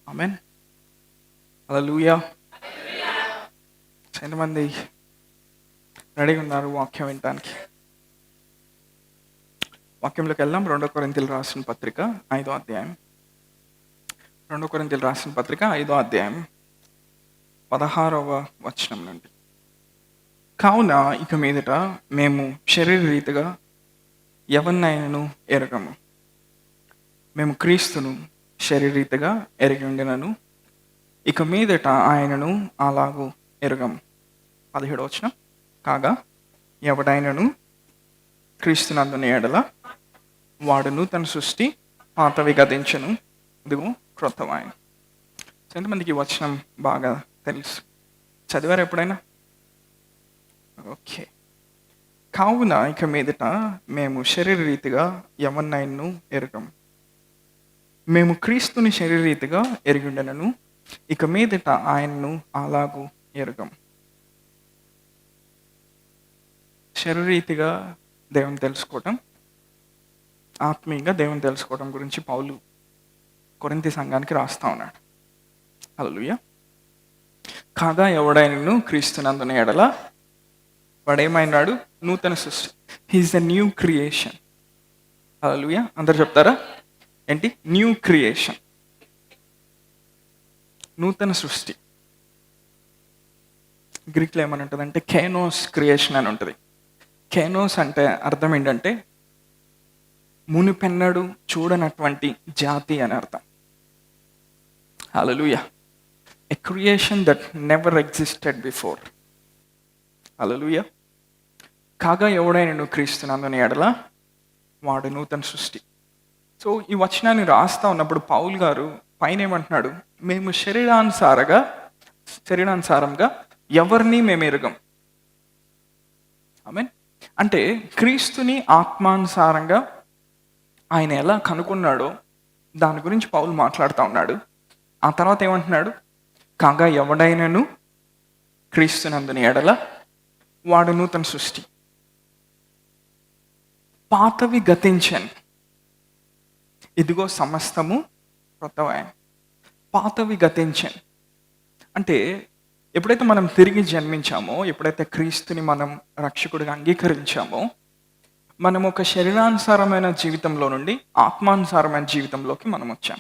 Amen. హల్లెలూయా. ఎంతమంది రెడీగా ఉన్నారు వాక్యం వినడానికి? వాక్యంలోకి వెళ్దాం. 2 కొరింథీయులకు రాసిన పత్రిక 5వ అధ్యాయం. 2 కొరింథీయులకు రాసిన పత్రిక 5వ అధ్యాయం 16వ వచనం నుండి. కావున ఇక మీదట మేము శరీర రీతిగా ఎవరినైనాను ఎరగము, మేము క్రీస్తును శరీరీతిగా ఎరిగి ఉండినను ఇక మీదట ఆయనను అలాగూ ఎరగము. 17వ వచనం. కాగా ఎవడైనను క్రీస్తునందున ఎడల వాడును తన సృష్టి, పాతవి గతించెను, ఇదిగో క్రొత్తవాయను. ఎంతమందికి ఈ వచనం బాగా తెలుసు? చదివారు ఎప్పుడైనా? ఓకే. కావున ఇక మీదట మేము శరీర రీతిగా ఎవరినైనాను ఎరగము, మేము క్రీస్తుని శరీరీతిగా ఎరిగి ఉండనను ఇక మీదట ఆయన్ను అలాగూ ఎరగం. శరీరీతిగా దేవుని తెలుసుకోవటం, ఆత్మీయంగా దేవుని తెలుసుకోవడం గురించి పౌలు కొరింథీ సంఘానికి రాస్తా ఉన్నాడు. హల్లెలూయా. కాగా ఎవడైనను క్రీస్తునందున ఎడల వాడేమైనాడు? నూతన సృష్టి. He is the new creation. హల్లెలూయా. అందరు చెప్తారా? ఏంటి? న్యూ క్రియేషన్, నూతన సృష్టి. గ్రీక్లో ఏమని ఉంటుంది అంటే కేనోస్ క్రియేషన్ అని ఉంటుంది. కేనోస్ అంటే అర్థం ఏంటంటే మునిపెన్నడు చూడనటువంటి జాతి అని అర్థం. హల్లెలూయా. A creation that never existed before. హల్లెలూయా. కాగా ఎవడైనా క్రీస్తునందున ఎడల వాడు నూతన సృష్టి. సో ఈ వచనాన్ని రాస్తా ఉన్నప్పుడు పౌలు గారు పైన ఏమంటున్నాడు? మేము శరీరానుసారంగా ఎవరిని మేము ఎరగం. ఆమేన్. అంటే క్రీస్తుని ఆత్మానుసారంగా ఆయన ఎలా కనుక్కున్నాడో దాని గురించి పౌలు మాట్లాడుతూ ఉన్నాడు. ఆ తర్వాత ఏమంటున్నాడు? కాగా ఎవడైనను క్రీస్తునందుని ఎడల వాడు నూతన సృష్టి, పాతవి గతించెను, ఇదిగో సమస్తము క్రొత్తవాయెను. పాతవి గతించెను అంటే ఎప్పుడైతే మనం తిరిగి జన్మించామో, ఎప్పుడైతే క్రీస్తుని మనం రక్షకుడిగా అంగీకరించామో, మనం ఒక శరీరానుసారమైన జీవితంలో నుండి ఆత్మానుసారమైన జీవితంలోకి మనం వచ్చాం.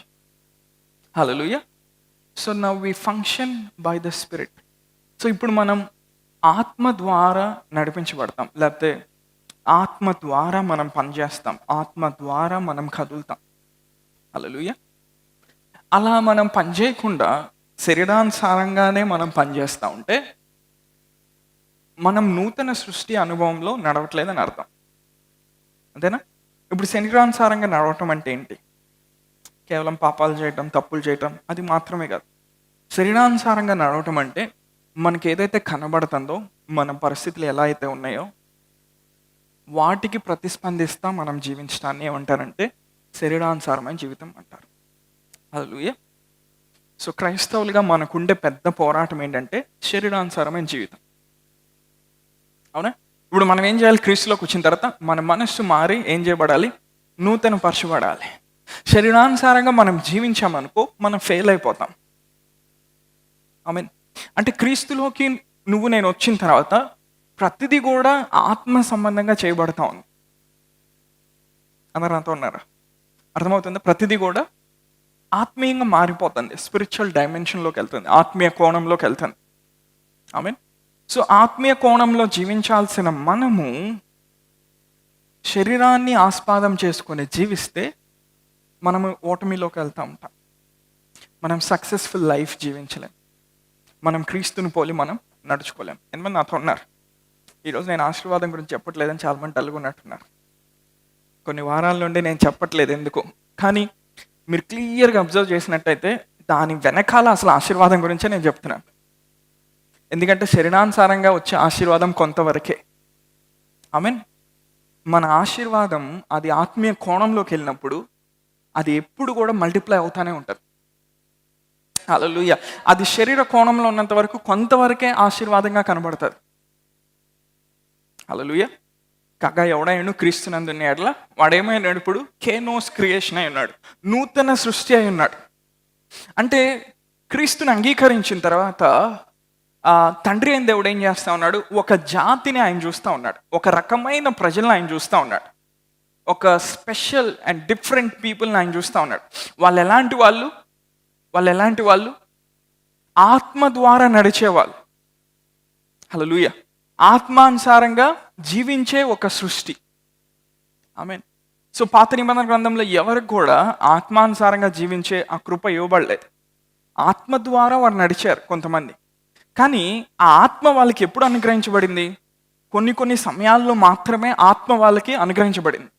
హల్లెలూయా. So now we function by the spirit. So ఇప్పుడు మనం ఆత్మ ద్వారా నడిపించబడతాం, లేకపోతే ఆత్మ ద్వారా మనం పనిచేస్తాం, ఆత్మ ద్వారా మనం కదులుతాం. హల్లెలూయా. అలా మనం పనిచేయకుండా శరీరానుసారంగానే మనం పనిచేస్తూ ఉంటే మనం నూతన సృష్టి అనుభవంలో నడవట్లేదని అర్థం. అంతేనా? ఇప్పుడు శరీరానుసారంగా నడవటం అంటే ఏంటి? కేవలం పాపాలు చేయటం, తప్పులు చేయటం అది మాత్రమే కాదు. శరీరానుసారంగా నడవటం అంటే మనకి ఏదైతే కనబడుతుందో, మన పరిస్థితులు ఎలా అయితే ఉన్నాయో వాటికి ప్రతిస్పందిస్తా మనం జీవించడాన్ని ఏమంటారంటే శరీరానుసారమైన జీవితం అంటారు. హల్లెలూయా. సో క్రైస్తవులుగా మనకుండే పెద్ద పోరాటం ఏంటంటే శరీరానుసారమైన జీవితం. అవునా? ఇప్పుడు మనం ఏం చేయాలి? క్రీస్తులోకి వచ్చిన తర్వాత మన మనస్సు మారి ఏం చేయబడాలి? నూతన పరచబడాలి. శరీరానుసారంగా మనం జీవించామనుకో మనం ఫెయిల్ అయిపోతాం. ఆమేన్. అంటే క్రీస్తులోకి నేను వచ్చిన తర్వాత ప్రతిదీ కూడా ఆత్మ సంబంధంగా చేయబడతా ఉంది. అందరూ నాతో ఉన్నారా? అర్థమవుతుందా? ప్రతిదీ కూడా ఆత్మీయంగా మారిపోతుంది, స్పిరిచువల్ డైమెన్షన్లోకి వెళ్తుంది, ఆత్మీయ కోణంలోకి వెళ్తుంది. ఆమేన్. సో ఆత్మీయ కోణంలో జీవించాల్సిన మనము శరీరాన్ని ఆస్పాదం చేసుకొని జీవిస్తే మనము ఓటమిలోకి వెళ్తూ ఉంటాం. మనం సక్సెస్ఫుల్ లైఫ్ జీవించలేం, మనం క్రీస్తుని పోలి మనం నడుచుకోలేం. ఎంతమంది నాతో ఉన్నారు? ఈరోజు నేను ఆశీర్వాదం గురించి చెప్పట్లేదని చాలామంది డల్గున్నట్టున్నారు. కొన్ని వారాల నుండి నేను చెప్పట్లేదు ఎందుకు, కానీ మీరు క్లియర్గా అబ్జర్వ్ చేసినట్టయితే దాని వెనకాల అసలు ఆశీర్వాదం గురించే నేను చెప్తున్నాను. ఎందుకంటే శరీరానుసారంగా వచ్చే ఆశీర్వాదం కొంతవరకే. ఆమేన్. మన ఆశీర్వాదం అది ఆత్మీయ కోణంలోకి వెళ్ళినప్పుడు అది ఎప్పుడు కూడా మల్టిప్లై అవుతానే ఉంటుంది. హల్లెలూయా. అది శరీర కోణంలో ఉన్నంత వరకు కొంతవరకే ఆశీర్వాదంగా కనబడుతుంది. హల్లెలూయా. కాగా ఎవడైనా క్రీస్తునందున ఎడల వాడేమైనాడు? ఇప్పుడు కేనోస్ క్రియేషన్ అయి ఉన్నాడు, నూతన సృష్టి అయి ఉన్నాడు. అంటే క్రీస్తుని అంగీకరించిన తర్వాత తండ్రి అయిన దేవుడు ఏం చేస్తూ ఉన్నాడు? ఒక జాతిని ఆయన చూస్తూ ఉన్నాడు, ఒక రకమైన ప్రజలను ఆయన చూస్తూ ఉన్నాడు, ఒక స్పెషల్ అండ్ డిఫరెంట్ పీపుల్ని ఆయన చూస్తూ ఉన్నాడు. వాళ్ళు ఎలాంటి వాళ్ళు? ఆత్మ ద్వారా నడిచేవాళ్ళు. హల్లెలూయా. ఆత్మానుసారంగా జీవించే ఒక సృష్టి. ఆమేన్. సో పాత నిబంధన గ్రంథంలో ఎవరికి కూడా ఆత్మానుసారంగా జీవించే ఆ కృప ఇవ్వబడలేదు. ఆత్మ ద్వారా వారు నడిచారు కొంతమంది. కానీ ఆ ఆత్మ వాళ్ళకి ఎప్పుడు అనుగ్రహించబడింది? కొన్ని సమయాల్లో మాత్రమే ఆత్మ వాళ్ళకి అనుగ్రహించబడింది.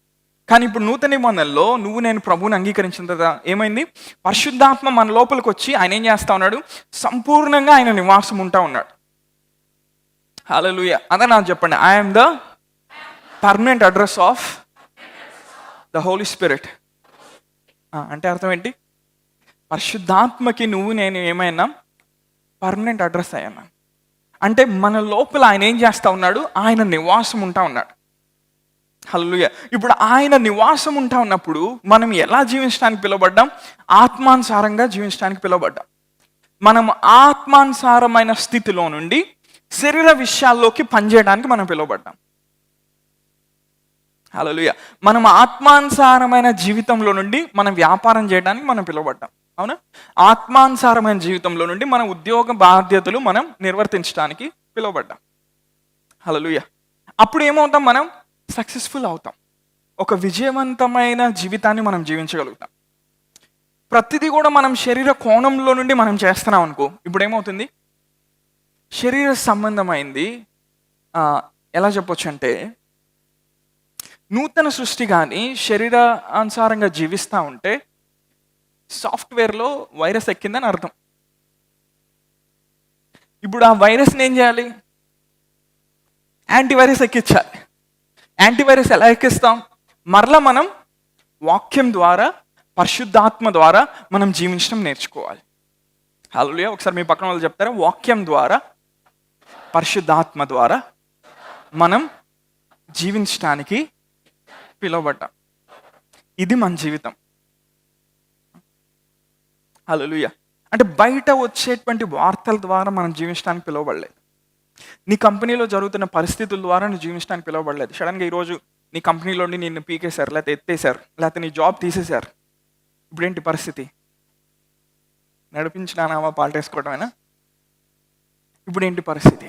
కానీ ఇప్పుడు నూతన నిబంధనలో నేను ప్రభువుని అంగీకరించిన తర్వాత ఏమైంది? పరిశుద్ధాత్మ మన లోపలికి వచ్చి ఆయన ఏం చేస్తా ఉన్నాడు? సంపూర్ణంగా ఆయన నివాసం ఉంటా ఉన్నాడు. హల్లెలూయా. అదే నాకు చెప్పండి, I'm the permanent address of the Holi spirit. అంటే అర్థం ఏంటి? పరిశుద్ధాత్మకి నేను ఏమైనా పర్మనెంట్ అడ్రస్ అయ్యాను. అంటే మన లోపల ఆయన ఏం చేస్తూ ఉన్నాడు? ఆయన నివాసం ఉంటా ఉన్నాడు. హల్లెలూయా. ఇప్పుడు ఆయన నివాసం ఉంటా ఉన్నప్పుడు మనం ఎలా జీవించడానికి పిలువబడ్డాం? ఆత్మానుసారంగా జీవించడానికి పిలువబడ్డాం. మనం ఆత్మానుసారమైన స్థితిలో నుండి శరీర విషయాల్లోకి పనిచేయడానికి మనం పిలువబడ్డాం. హల్లెలూయా. మనం ఆత్మానుసారమైన జీవితంలో నుండి మనం వ్యాపారం చేయడానికి మనం పిలువబడ్డాం. అవునా? ఆత్మానుసారమైన జీవితంలో నుండి మన ఉద్యోగ బాధ్యతలు మనం నిర్వర్తించడానికి పిలువబడ్డాం. హల్లెలూయా. అప్పుడు ఏమవుతాం? మనం సక్సెస్ఫుల్ అవుతాం. ఒక విజయవంతమైన జీవితాన్ని మనం జీవించగలుగుతాం. ప్రతిదీ కూడా మనం శరీర కోణంలో నుండి మనం చేస్తున్నాం అనుకో, ఇప్పుడు ఏమవుతుంది? శరీర సంబంధమైంది ఎలా చెప్పొచ్చు అంటే, నూతన సృష్టి కానీ శరీర అనుసారంగా జీవిస్తూ ఉంటే సాఫ్ట్వేర్లో వైరస్ ఎక్కిందని అర్థం. ఇప్పుడు ఆ వైరస్ని ఏం చేయాలి? యాంటీవైరస్ ఎక్కించాలి. యాంటీవైరస్ ఎలా ఎక్కిస్తాం? మరలా మనం వాక్యం ద్వారా, పరిశుద్ధాత్మ ద్వారా మనం జీవించడం నేర్చుకోవాలి. హల్లెలూయా. ఒకసారి మీ పక్కన వాళ్ళు చెప్తారా? వాక్యం ద్వారా, పరిశుద్ధాత్మ ద్వారా మనం జీవించడానికి పిలువబడ్డాం. ఇది మన జీవితం. హల్లెలూయా. అంటే బయట వచ్చేటువంటి వార్తల ద్వారా మనం జీవించడానికి పిలువబడలేదు. నీ కంపెనీలో జరుగుతున్న పరిస్థితుల ద్వారా నువ్వు జీవించడానికి పిలువబడలేదు. సడన్గా ఈరోజు నీ కంపెనీలోని నిన్ను పీకేశారు, లేకపోతే ఎత్తేసారు, లేకపోతే నీ జాబ్ తీసేశారు. ఇప్పుడేంటి పరిస్థితి? నడిపించినామా పాల్టేసుకోవటమేనా? ఇప్పుడేంటి పరిస్థితి?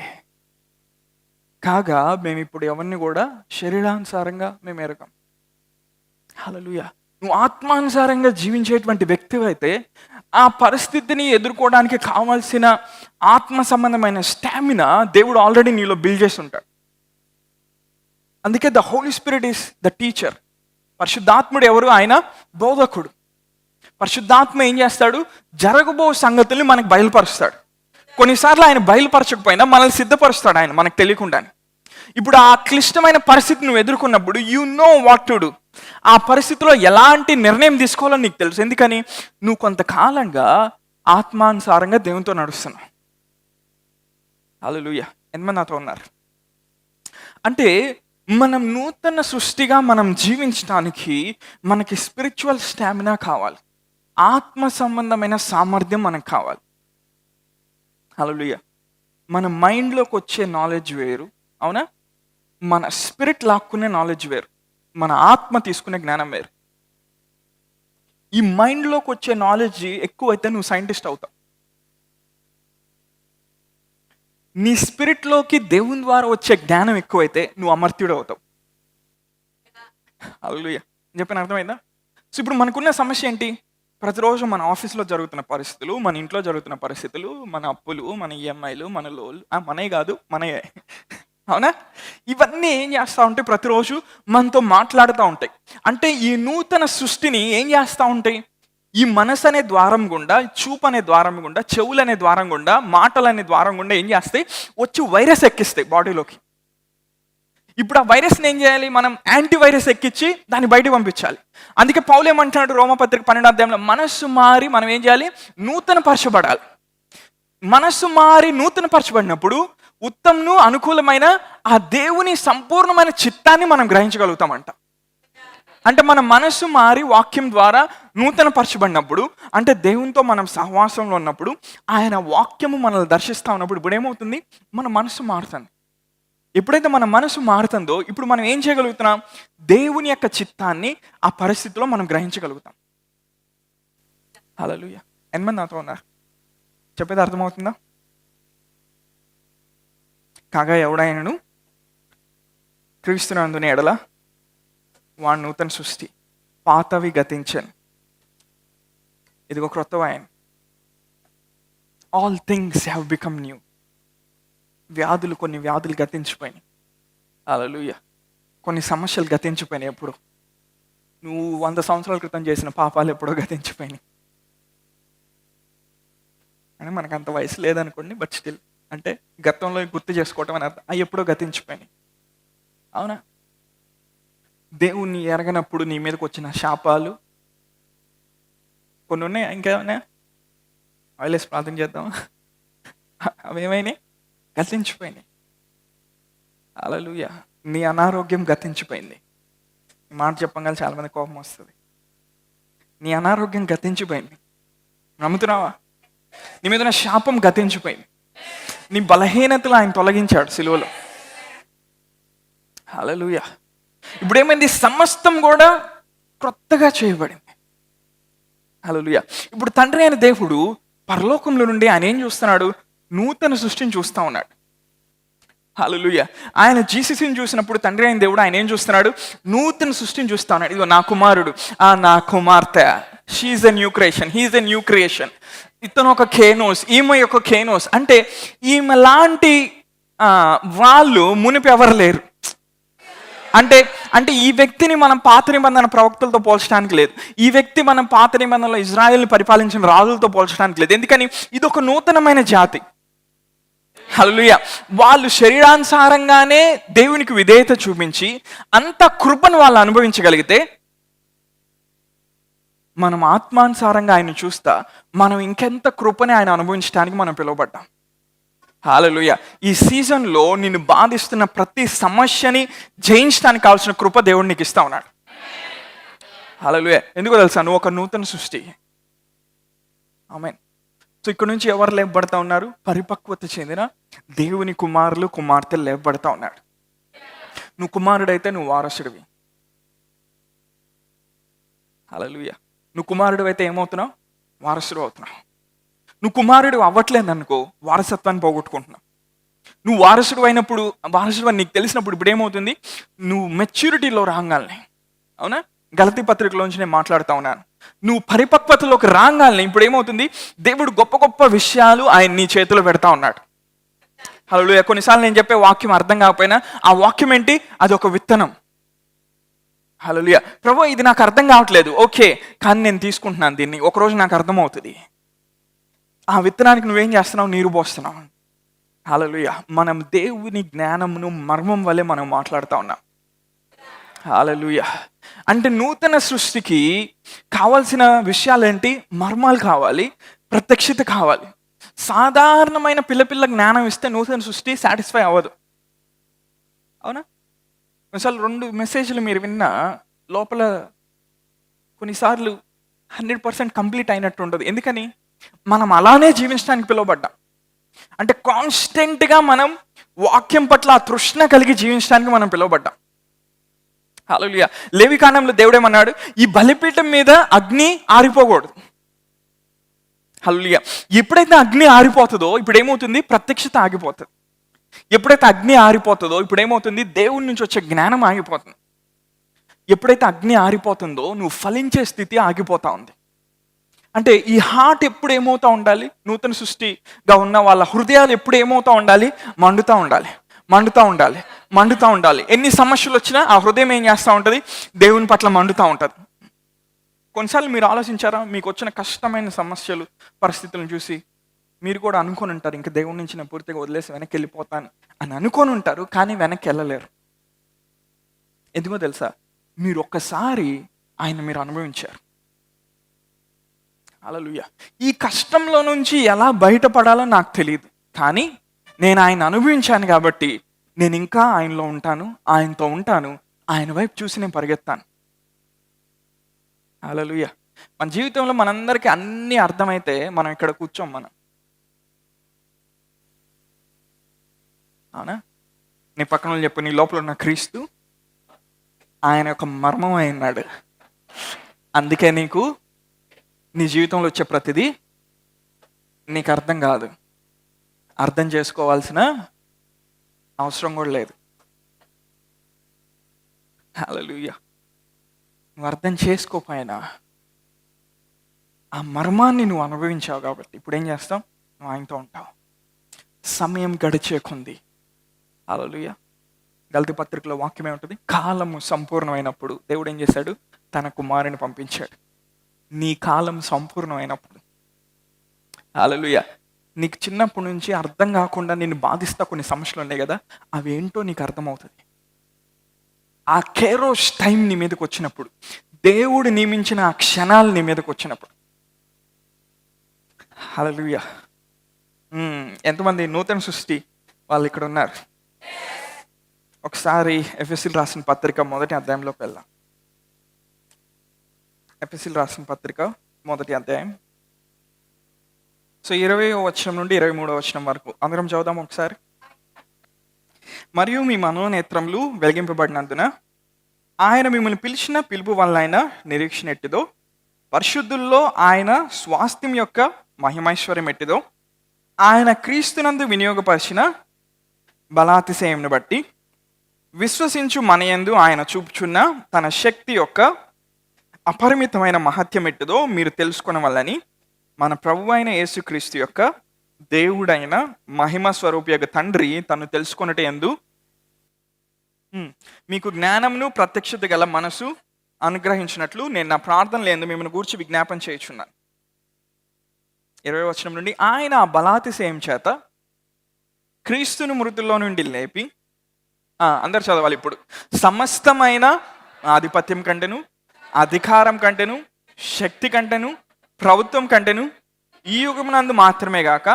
కాగా మేము ఇప్పుడు ఎవరిని కూడా శరీరానుసారంగా మేము ఎరగం. హల్లెలూయా. నువ్వు ఆత్మానుసారంగా జీవించేటువంటి వ్యక్తి అయితే ఆ పరిస్థితిని ఎదుర్కోవడానికి కావాల్సిన ఆత్మ సంబంధమైన స్టామినా దేవుడు ఆల్రెడీ నీలో బిల్డ్ చేసి ఉంటాడు. అందుకే the Holi spirit is the teacher. పరిశుద్ధాత్ముడు ఎవరు? ఆయన బోధకుడు. పరిశుద్ధాత్మ ఏం చేస్తాడు? జరగబో సంగతుల్ని మనకు బయలుపరుస్తాడు. కొన్నిసార్లు ఆయన బయలుపరచకపోయినా మనల్ని సిద్ధపరుస్తాడు ఆయన మనకు తెలియకుండానే. ఇప్పుడు ఆ క్లిష్టమైన పరిస్థితి నువ్వు ఎదుర్కొన్నప్పుడు you know what to do. ఆ పరిస్థితిలో ఎలాంటి నిర్ణయం తీసుకోవాలో నీకు తెలుసు. ఎందుకని? నువ్వు కొంతకాలంగా ఆత్మానుసారంగా దేవునితో నడుస్తున్నావు. హల్లెలూయా. ఎంతమంది నాతో ఉన్నారు? అంటే మనం నూతన సృష్టిగా మనం జీవించడానికి మనకి స్పిరిచువల్ స్టామినా కావాలి, ఆత్మ సంబంధమైన సామర్థ్యం మనకు కావాలి. హల్లెలూయా. మన మైండ్లోకి వచ్చే నాలెడ్జ్ వేరు, అవునా? మన స్పిరిట్ లాక్కునే నాలెడ్జ్ వేరు, మన ఆత్మ తీసుకునే జ్ఞానం వేరు. ఈ మైండ్లోకి వచ్చే నాలెడ్జ్ ఎక్కువైతే నువ్వు సైంటిస్ట్ అవుతావు. నీ స్పిరిట్లోకి దేవుని ద్వారా వచ్చే జ్ఞానం ఎక్కువైతే నువ్వు అమర్త్యుడు అవుతావు. హల్లెలూయా. చెప్పిన అర్థమైందా? సో ఇప్పుడు మనకున్న సమస్య ఏంటి? ప్రతిరోజు మన ఆఫీస్లో జరుగుతున్న పరిస్థితులు, మన ఇంట్లో జరుగుతున్న పరిస్థితులు, మన అప్పులు, మన ఈఎంఐలు, మన లోన్లు, మనయే కాదు మనయే, అవునా? ఇవన్నీ ఏం చేస్తూ ఉంటాయి? ప్రతిరోజు మనతో మాట్లాడుతూ ఉంటాయి. అంటే ఈ నూతన సృష్టిని ఏం చేస్తూ ఉంటాయి? ఈ మనసు అనే ద్వారం గుండా, చూపు అనే ద్వారం గుండా, చెవులు అనే ద్వారం గుండా, మాటలు అనే ద్వారం గుండా ఏం చేస్తాయి? వచ్చి వైరస్ ఎక్కిస్తాయి బాడీలోకి. ఇప్పుడు ఆ వైరస్ని ఏం చేయాలి? మనం యాంటీవైరస్ ఎక్కించి దాన్ని బయటకు పంపించాలి. అందుకే పౌలు ఏమంటున్నాడు రోమపత్రిక 12వ అధ్యాయంలో, మనస్సు మారి మనం ఏం చేయాలి? నూతన పరచబడాలి. మనస్సు మారి నూతన పరచబడినప్పుడు ఉత్తమను అనుకూలమైన ఆ దేవుని సంపూర్ణమైన చిత్తాన్ని మనం గ్రహించగలుగుతామంట. అంటే మన మనసు మారి వాక్యం ద్వారా నూతన పరచబడినప్పుడు, అంటే దేవునితో మనం సహవాసంలో ఉన్నప్పుడు, ఆయన వాక్యము మనల్ని దర్శిస్తూ ఉన్నప్పుడు ఇప్పుడు ఏమవుతుంది, మన మనసు మారుతుంది. ఎప్పుడైతే మన మనసు మారుతుందో ఇప్పుడు మనం ఏం చేయగలుగుతున్నాం, దేవుని యొక్క చిత్తాన్ని ఆ పరిస్థితిలో మనం గ్రహించగలుగుతాం. హల్లెలూయా. ఎంతమంది నాతో ఉన్నారు? చెప్పేది అర్థమవుతుందా? కాగా ఎవడైనను క్రీస్తునందున ఎడల వాడు నూతన సృష్టి, పాతవి గతించను, ఇదిగో క్రొత్తవి ఆయన. All things have become new. కొన్ని వ్యాధులు గతించిపోయినాయి. హల్లెలూయా. కొన్ని సమస్యలు గతించిపోయినాయి. ఎప్పుడు నువ్వు 100 సంవత్సరాల క్రితం చేసిన పాపాలు ఎప్పుడో గతించిపోయినాయి. అని మనకు అంత వయసు లేదనుకోండి, బట్ స్టిల్ అంటే గతంలో గుర్తు చేసుకోవటం అని అర్థం. అవి ఎప్పుడో గతించిపోయినాయి. అవునా? దేవుణ్ణి ఎరగనప్పుడు నీ మీదకి వచ్చిన శాపాలు కొన్ని ఉన్నాయి. ఇంకేమైనా ఆయిలేసి ప్రార్థన చేద్దామా? అవేమైనాయి? గతించిపోయినాయి. హల్లెలూయా. నీ అనారోగ్యం గతించిపోయింది. ఈ మాట చెప్పగానే చాలా మంది కోపం వస్తుంది. నీ అనారోగ్యం గతించిపోయింది. నమ్ముతున్నావా? నీ మీద ఉన్న శాపం గతించిపోయింది. నీ బలహీనతలు ఆయన తొలగించాడు సిలువలో. హల్లెలూయా. ఇప్పుడు ఏమైంది? సమస్తం కూడా క్రొత్తగా చేయబడింది. హల్లెలూయా. ఇప్పుడు తండ్రి అయిన దేవుడు పరలోకంలో నుండి ఆయన ఏం చూస్తున్నాడు? నూతన సృష్టిని చూస్తూ ఉన్నాడు. హల్లెలూయా. ఆయన జీసస్ని చూసినప్పుడు తండ్రి అయిన దేవుడు ఆయన ఏం చూస్తున్నాడు? నూతన సృష్టిని చూస్తా ఉన్నాడు. ఇదిగో నా కుమారుడు, నా కుమార్తె, she is a new creation, he is a new creation. ఇతను ఒక కేనోస్, ఈమె యొక్క కేనోస్. అంటే ఈమె లాంటి వాళ్ళు మునిపి ఎవరు లేరు. అంటే ఈ వ్యక్తిని మనం పాత నిబంధన ప్రవక్తలతో పోల్చడానికి లేదు. ఈ వ్యక్తి మనం పాత నిబంధనలో ఇజ్రాయెల్ని పరిపాలించిన రాజులతో పోల్చడానికి లేదు. ఎందుకని? ఇది ఒక నూతనమైన జాతి. హల్లెలూయా. వాళ్ళు శరీరానుసారంగానే దేవునికి విధేయత చూపించి అంత కృపను వాళ్ళు అనుభవించగలిగితే, మనం ఆత్మానుసారంగా ఆయన చూస్తా మనం ఇంకెంత కృపని ఆయన అనుభవించడానికి మనం పిలువబడ్డాం. హల్లెలూయా. ఈ సీజన్లో నిన్ను బాధిస్తున్న ప్రతి సమస్యని జయించడానికి కావాల్సిన కృప దేవుడు నీకు ఇస్తా ఉన్నాడు. హల్లెలూయా. ఎందుకో తెలుసా? నువ్వు ఒక నూతన సృష్టి. ఆమేన్. సో ఇక్కడ నుంచి ఎవరు లేపబడతా ఉన్నారు? పరిపక్వత చెందిన దేవుని కుమారులు, కుమార్తెలు లేపబడతా ఉన్నాడు. నువ్వు కుమారుడైతే నువ్వు వారసుడివి. హల్లెలూయా. నువ్వు కుమారుడు అయితే ఏమవుతున్నావు? వారసుడు అవుతున్నావు. నువ్వు కుమారుడు అవ్వట్లేదు అనుకో, వారసత్వాన్ని పోగొట్టుకుంటున్నావు. నువ్వు వారసుడు అయినప్పుడు, వారసుడు అని నీకు తెలిసినప్పుడు ఇప్పుడు ఏమవుతుంది? నువ్వు మెచ్యూరిటీలో రాగాలని, అవునా? గలతీ పత్రికలోంచి నేను మాట్లాడుతూ ఉన్నాను. నువ్వు పరిపక్వతలోకి రాగాలని ఇప్పుడు ఏమవుతుంది? దేవుడు గొప్ప గొప్ప విషయాలు ఆయన నీ చేతిలో పెడతా ఉన్నాడు. హల్లెలూయా. కొన్నిసార్లు నేను చెప్పే వాక్యం అర్థం కాకపోయినా ఆ వాక్యం ఏంటి? అది ఒక విత్తనం. హల్లెలూయా. ప్రభు ఇది నాకు అర్థం కావట్లేదు, ఓకే, కానీ నేను తీసుకుంటున్నాను దీన్ని, ఒకరోజు నాకు అర్థమవుతుంది. ఆ విత్తనానికి నువ్వేం చేస్తున్నావు? నీరు పోస్తున్నావు. హల్లెలూయా. మనం దేవుని జ్ఞానమును మర్మం వల్లే మనం మాట్లాడుతూ ఉన్నాం. హల్లెలూయా. అంటే నూతన సృష్టికి కావాల్సిన విషయాలు ఏంటి? మర్మాలు కావాలి, ప్రత్యక్షత కావాలి. సాధారణమైన పిల్ల జ్ఞానం ఇస్తే నూతన సృష్టి సాటిస్ఫై అవ్వదు. అవునా? కొన్నిసార్లు 2 మెసేజ్లు మీరు విన్నా లోపల కొన్నిసార్లు 100% కంప్లీట్ అయినట్టు ఉండదు. ఎందుకని? మనం అలానే జీవించడానికి పిలువబడ్డాం. అంటే కాన్స్టెంట్గా మనం వాక్యం పట్ల ఆ తృష్ణ కలిగి జీవించడానికి మనం పిలువబడ్డాం. హల్లెలూయా. లేవికాండంలో దేవుడేమన్నాడు? ఈ బలిపీఠం మీద అగ్ని ఆరిపోకూడదు. హల్లెలూయా. ఎప్పుడైతే అగ్ని ఆరిపోతుందో ఇప్పుడు ఏమవుతుంది? ప్రత్యక్షత ఆగిపోతుంది. ఎప్పుడైతే అగ్ని ఆరిపోతుందో ఇప్పుడు ఏమవుతుంది? దేవుడి నుంచి వచ్చే జ్ఞానం ఆగిపోతుంది. ఎప్పుడైతే అగ్ని ఆరిపోతుందో నువ్వు ఫలించే స్థితి ఆగిపోతా ఉంది. అంటే ఈ హార్ట్ ఎప్పుడు ఏమవుతూ ఉండాలి? నూతన సృష్టిగా ఉన్న వాళ్ళ హృదయాలు ఎప్పుడు ఏమవుతూ ఉండాలి? మండుతూ ఉండాలి, మండుతూ ఉండాలి, మండుతూ ఉండాలి. ఎన్ని సమస్యలు వచ్చినా ఆ హృదయం ఏం చేస్తూ ఉంటుంది? దేవుని పట్ల మండుతూ ఉంటుంది. కొన్నిసార్లు మీరు ఆలోచించారా? మీకు వచ్చిన కష్టమైన సమస్యలు, పరిస్థితులను చూసి మీరు కూడా అనుకొని ఉంటారు, ఇంకా దేవుడి నుంచి నేను పూర్తిగా వదిలేసి వెనక్కి వెళ్ళిపోతాను అని అనుకొని ఉంటారు, కానీ వెనక్కి వెళ్ళలేరు. ఎందుకో తెలుసా? మీరు ఒక్కసారి ఆయన మీరు అనుభవించారు. హల్లెలూయా. ఈ కష్టంలో నుంచి ఎలా బయటపడాలో నాకు తెలియదు, కానీ నేను ఆయన అనుభవించాను కాబట్టి నేను ఇంకా ఆయనలో ఉంటాను, ఆయనతో ఉంటాను, ఆయన వైపు చూసి నేను పరిగెత్తాను. హల్లెలూయా. మన జీవితంలో మనందరికీ అన్నీ అర్థమైతే మనం ఇక్కడ కూర్చోం మనం. అవునా? నీ పక్కన వాళ్ళు చెప్పు, నీ లోపల ఉన్న క్రీస్తు ఆయన యొక్క మర్మం అయి ఉన్నాడు. అందుకే నీకు నీ జీవితంలో వచ్చే ప్రతిదీ నీకు అర్థం కాదు, అర్థం చేసుకోవాల్సిన అవసరం కూడా లేదు. హల్లెలూయా. నువ్వు అర్థం చేసుకోపోయినా ఆ మర్మాన్ని నువ్వు అనుభవించావు కాబట్టి ఇప్పుడు ఏం చేస్తావు? నువ్వు ఆయనతో ఉంటావు. సమయం గడిచే కొంది. హల్లెలూయా. గలతీ పత్రికలో వాక్యం ఏముంటుంది? కాలము సంపూర్ణమైనప్పుడు దేవుడు ఏం చేశాడు? తన కుమారుని పంపించాడు. నీ కాలం సంపూర్ణమైనప్పుడు, హల్లెలూయా, నీకు చిన్నప్పటి నుంచి అర్థం కాకుండా నిన్ను బాధిస్తా కొన్ని సమస్యలు ఉన్నాయి కదా, అవేంటో నీకు అర్థమవుతుంది. ఆ కేరోస్ టైం నీ మీదకి వచ్చినప్పుడు, దేవుడు నియమించిన ఆ క్షణాలు నీ మీదకి వచ్చినప్పుడు, హల్లెలూయా. ఎంతమంది నూతన సృష్టి వాళ్ళు ఇక్కడ ఉన్నారు? ఒకసారి ఎఫెసీయులకు రాసిన పత్రిక 1వ అధ్యాయంలోకి వెళ్దాం. ఎఫెసీయులకు రాసిన పత్రిక 1వ అధ్యాయం. సో 20వ వచనం నుండి 23వ వచనం వరకు అందరం చదువుదాం ఒకసారి. మరియు మీ మనోనేత్రములు వెలిగింపబడినందున ఆయన మిమ్మల్ని పిలిచిన పిలుపు వల్ల ఆయన నిరీక్షణ ఎట్టిదో, పరిశుద్ధుల్లో ఆయన స్వాస్థ్యం యొక్క మహిమైశ్వర్యం ఎట్టిదో, ఆయన క్రీస్తునందు వినియోగపరిచిన బలాతిశయంను బట్టి విశ్వసించు మనయందు ఆయన చూపుచున్న తన శక్తి యొక్క అపరిమితమైన మహత్యం ఎట్టిదో మీరు తెలుసుకున్న వల్లని మన ప్రభు అయిన యేసుక్రీస్తు యొక్క దేవుడైన మహిమ స్వరూపియగు తండ్రి తను తెలుసుకొనుట యందు మీకు జ్ఞానమును ప్రత్యక్షత గల మనసు అనుగ్రహించినట్లు నేను నా ప్రార్థనలు యందు మిమ్మల్ని గూర్చి విజ్ఞాపన చేయుచున్నాను. 20వ వచనం నుండి ఆయన ఆ బలాతిశయం చేత క్రీస్తును మృతుల్లో నుండి లేపి, అందరు చదవాలి ఇప్పుడు, సమస్తమైన ఆధిపత్యం కంటెను, అధికారం కంటెను, శక్తి కంటెను, ప్రభుత్వం కంటెను ఈ యుగమునందు మాత్రమే గాక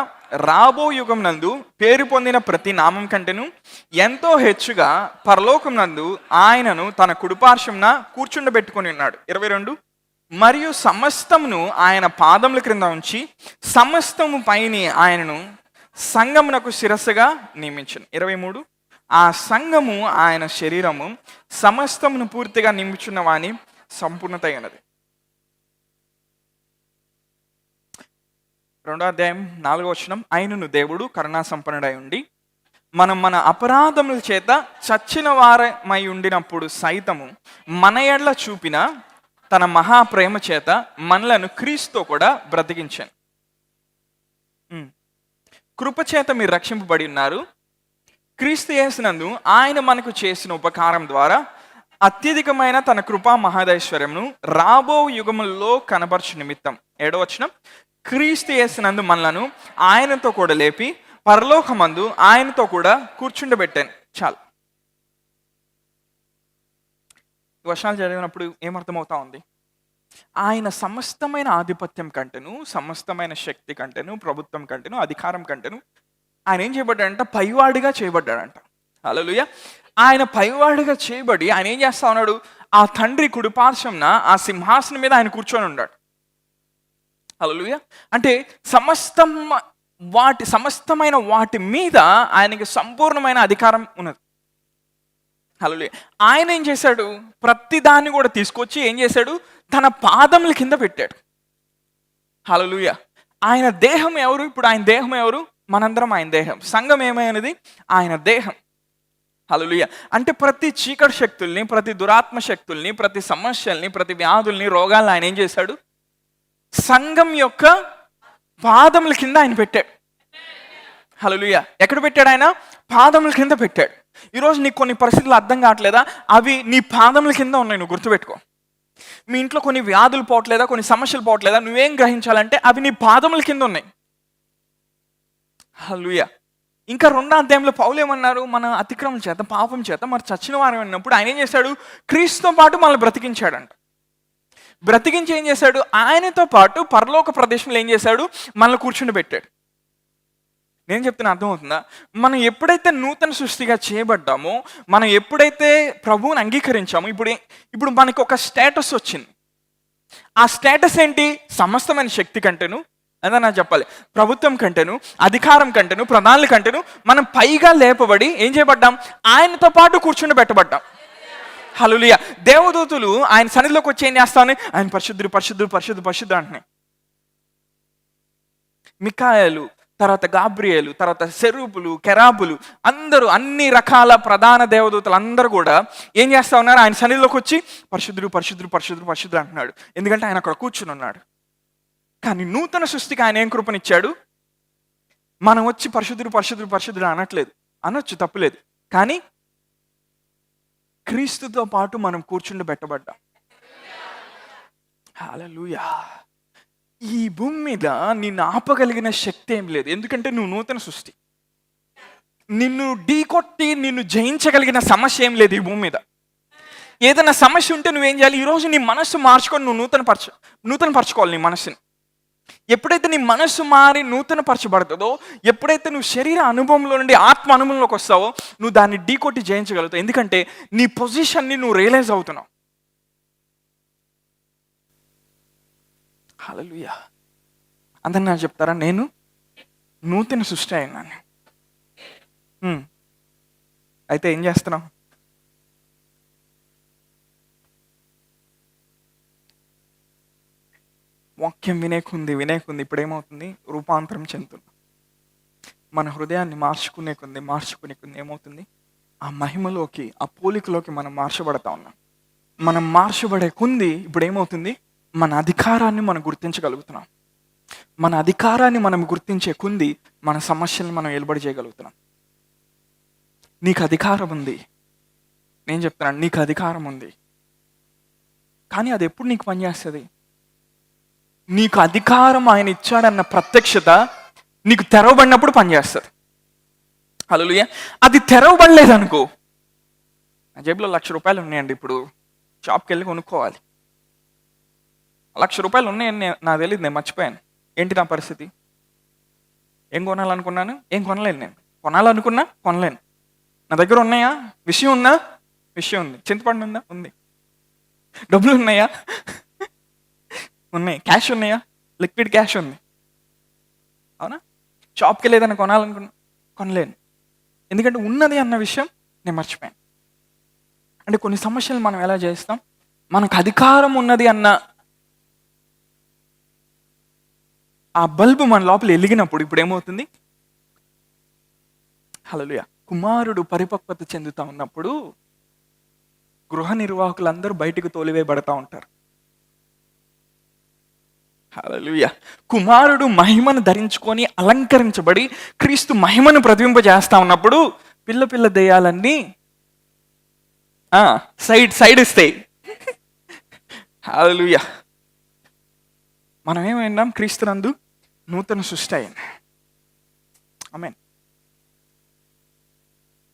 రాబో యుగం నందు పేరు పొందిన ప్రతి నామం కంటెను ఎంతో హెచ్చుగా పరలోకం నందు ఆయనను తన కుడిపార్శ్వంన కూర్చుండబెట్టుకొని ఉన్నాడు. 22, మరియు సమస్తమును ఆయన పాదముల క్రింద ఉంచి సమస్తము పైని ఆయనను సంఘమునకు శిరస్సుగా నియమించను. 23, ఆ సంఘము ఆయన శరీరము సమస్తమును పూర్తిగా నింపుచున్న వాని సంపూర్ణత అయినది. 2వ అధ్యాయం 4వ వచనం, ఆయనను దేవుడు కరుణా సంపన్నుడై ఉండి మనం మన అపరాధముల చేత చచ్చిన వారమై ఉండినప్పుడు సైతము మన ఎడల చూపిన తన మహాప్రేమ చేత మనలను క్రీస్తుతో కూడా బ్రతికించాను. కృపచేత మీరు రక్షింపబడి ఉన్నారు. క్రీస్తు యేసునందు ఆయన మనకు చేసిన ఉపకారం ద్వారా అత్యధికమైన తన కృపా మహాదైశ్వర్యమును రాబో యుగములలో కనబరచు నిమిత్తం. 7వ వచనం, క్రీస్తు యేసునందు మనలను ఆయనతో కూడా లేపి పరలోకమందు ఆయనతో కూడా కూర్చుండబెట్టాను. చాలు. ఈ వచనాలు చదివినప్పుడు ఏమర్థమవుతా ఉంది? ఆయన సమస్తమైన ఆధిపత్యం కంటేను, సమస్తమైన శక్తి కంటేను, ప్రభుత్వం కంటేను, అధికారం కంటేను ఆయన ఏం చేయబడ్డాడంట? పైవాడిగా చేయబడ్డాడంట. హల్లెలూయా. ఆయన పైవాడిగా చేయబడి ఆయన ఏం చేస్తా ఉన్నాడు? ఆ తండ్రి కుడిపార్శ్వంన ఆ సింహాసనం మీద ఆయన కూర్చొని ఉన్నాడు. హల్లెలూయా. అంటే సమస్తమైన వాటి మీద ఆయనకి సంపూర్ణమైన అధికారం ఉన్నది. హల్లెలూయా. ఆయన ఏం చేశాడు? ప్రతి దాన్ని కూడా తీసుకొచ్చి ఏం చేశాడు? తన పాదముల కింద పెట్టాడు. హల్లెలూయా. ఆయన దేహం ఎవరు? ఇప్పుడు ఆయన దేహం ఎవరు? మనందరం ఆయన దేహం. సంఘం ఏమైనది? ఆయన దేహం. హల్లెలూయా. అంటే ప్రతి చీకటి శక్తుల్ని, ప్రతి దురాత్మ శక్తుల్ని, ప్రతి సమస్యల్ని, ప్రతి వ్యాధుల్ని, రోగాలను ఆయన ఏం చేశాడు? సంఘం యొక్క పాదముల కింద ఆయన పెట్టాడు. హల్లెలూయా. ఎక్కడ పెట్టాడు? ఆయన పాదముల కింద పెట్టాడు. ఈరోజు నీకు కొన్ని పరిస్థితులు అర్థం కావట్లేదా? అవి నీ పాదముల కింద ఉన్నాయి. నువ్వు గుర్తుపెట్టుకో. మీ ఇంట్లో కొన్ని వ్యాధులు పోవట్లేదా? కొన్ని సమస్యలు పోవట్లేదా? నువ్వేం గ్రహించాలంటే అవి నీ పాదముల కింద ఉన్నాయి. హల్లెలూయా. ఇంకా 2వ అధ్యాయంలో పౌలు ఏమన్నారు? మన అతిక్రమం చేత, పాపం చేత మరి చచ్చిన వారు అన్నప్పుడు ఆయన ఏం చేశాడు? క్రీస్తుతో పాటు మనల్ని బ్రతికించాడంట. బ్రతికించి ఏం చేశాడు? ఆయనతో పాటు పరలోక ప్రదేశంలో ఏం చేశాడు? మనల్ని కూర్చుండబెట్టాడు. నేను చెప్తున్నా అర్థమవుతుందా? మనం ఎప్పుడైతే నూతన సృష్టిగా చేయబడ్డామో, మనం ఎప్పుడైతే ప్రభువుని అంగీకరించామో, ఇప్పుడు మనకి ఒక స్టేటస్ వచ్చింది. ఆ స్టేటస్ ఏంటి? సమస్తమైన శక్తి కంటేను, అదే చెప్పాలి, ప్రభుత్వం కంటేను, అధికారం కంటేను, ప్రధానుల కంటేను మనం పైగా లేపబడి ఏం చేయబడ్డాం? ఆయనతో పాటు కూర్చుండి పెట్టబడ్డాం. హల్లెలూయా. దేవదూతులు ఆయన సన్నిధిలోకి వచ్చి ఏం చేస్తామని? ఆయన పరిశుద్ధుడు పరిశుద్ధుడు పరిశుద్ధుడు పరిశుద్ధుడు అంటున్నాయి. మికాయలు, తర్వాత గాబ్రియేలు, తర్వాత సెరూపులు, కెరాబులు, అందరూ అన్ని రకాల ప్రధాన దేవదూతలు అందరూ కూడా ఏం చేస్తా ఉన్నారు? ఆయన సన్నిధిలోకి వచ్చి పరిశుద్ధుడు పరిశుద్ధుడు పరిశుద్ధుడు పరిశుద్ధుడు అంటున్నాడు. ఎందుకంటే ఆయన అక్కడ కూర్చుని ఉన్నాడు. కానీ నూతన సృష్టికి ఆయన ఏం కృపనిచ్చాడు? మనం వచ్చి పరిశుద్ధుడు పరిశుద్ధుడు పరిశుద్ధుడు అనట్లేదు, అనొచ్చు, తప్పులేదు. కానీ క్రీస్తుతో పాటు మనం కూర్చుండి పెట్టబడ్డాం. హల్లెలూయా. ఈ భూమి మీద నిన్ను ఆపగలిగిన శక్తి ఏం లేదు, ఎందుకంటే నువ్వు నూతన సృష్టి. నిన్ను ఢీకొట్టి నిన్ను జయించగలిగిన సమస్య ఏం లేదు ఈ భూమి మీద. ఏదైనా సమస్య ఉంటే నువ్వేం చేయాలి? ఈరోజు నీ మనస్సు మార్చుకొని నువ్వు నూతనపరచుకోవాలి నీ మనస్సుని. ఎప్పుడైతే నీ మనస్సు మారి నూతనపరచబడుతుందో, ఎప్పుడైతే నువ్వు శరీర అనుభవంలో నుండి ఆత్మ అనుభవంలోకి వస్తావో, నువ్వు దాన్ని ఢీకొట్టి జయించగలుగుతావు. ఎందుకంటే నీ పొజిషన్ని నువ్వు రియలైజ్ అవుతున్నావు. హల్లెలూయా. అందరు నాకు చెప్తారా, నేను నూతన సృష్టి అయినాను. అయితే ఏం చేస్తున్నావు? వాక్యం వినేకుంది ఇప్పుడు ఏమవుతుంది? రూపాంతరం చెందుతుంది. మన హృదయాన్ని మార్చుకునే కొంది ఏమవుతుంది? ఆ మహిమలోకి, ఆ పోలికలోకి మనం మార్చబడతా ఉన్నాం. మనం మార్చబడే కొంది ఇప్పుడు ఏమవుతుంది? మన అధికారాన్ని మనం గుర్తించగలుగుతున్నాం. మన అధికారాన్ని మనం గుర్తించే కొంది మన సమస్యల్ని మనం ఏలుబడి చేయగలుగుతున్నాం. నీకు అధికారం ఉంది, నేను చెప్తున్నాను, నీకు అధికారం ఉంది. కానీ అది ఎప్పుడు నీకు పనిచేస్తుంది? నీకు అధికారం ఆయన ఇచ్చాడన్న ప్రత్యక్షత నీకు తెరవబడినప్పుడు పనిచేస్తుంది. హల్లెలూయా. అది తెరవబడలేదనుకో, నా జేబులో ₹1,00,000 ఉన్నాయండి, ఇప్పుడు షాప్కి వెళ్ళి కొనుక్కోవాలి. ₹1,00,000 ఉన్నాయని నాకు తెలియదు, నేను మర్చిపోయాను. ఏంటి నా పరిస్థితి? ఏం కొనాలనుకున్నాను? ఏం కొనలేను. నేను కొనాలనుకున్నా కొనలేను. నా దగ్గర ఉన్నాయా? విషయం ఉందా? విషయం ఉంది. చింతపండు ఉందా? ఉంది. డబ్బులు ఉన్నాయా? ఉన్నాయి. క్యాష్ ఉన్నాయా? లిక్విడ్ క్యాష్ ఉంది. అవునా? షాప్కి వెళ్ళేదని కొనాలనుకున్నా కొనలేను. ఎందుకంటే ఉన్నది అన్న విషయం నేను మర్చిపోయాను. అంటే కొన్ని సమస్యలు మనం ఎలా చేస్తాం? మనకు అధికారం ఉన్నది అన్న ఆ బల్బు మన లోపల వెలిగినప్పుడు ఇప్పుడు ఏమవుతుంది? హల్లెలూయా. కుమారుడు పరిపక్వత చెందుతా ఉన్నప్పుడు గృహ నిర్వాహకులందరూ బయటకు తోలివేయబడతా ఉంటారు. హల్లెలూయా. కుమారుడు మహిమను ధరించుకొని అలంకరించబడి క్రీస్తు మహిమను ప్రతిబింబజేస్తా ఉన్నప్పుడు పిల్ల దెయ్యాలన్నీ సైడ్ ఇస్తాయి. హల్లెలూయా. మనం ఏమైనాం? క్రీస్తునందు నూతన సృష్టి అయింది. ఆమేన్.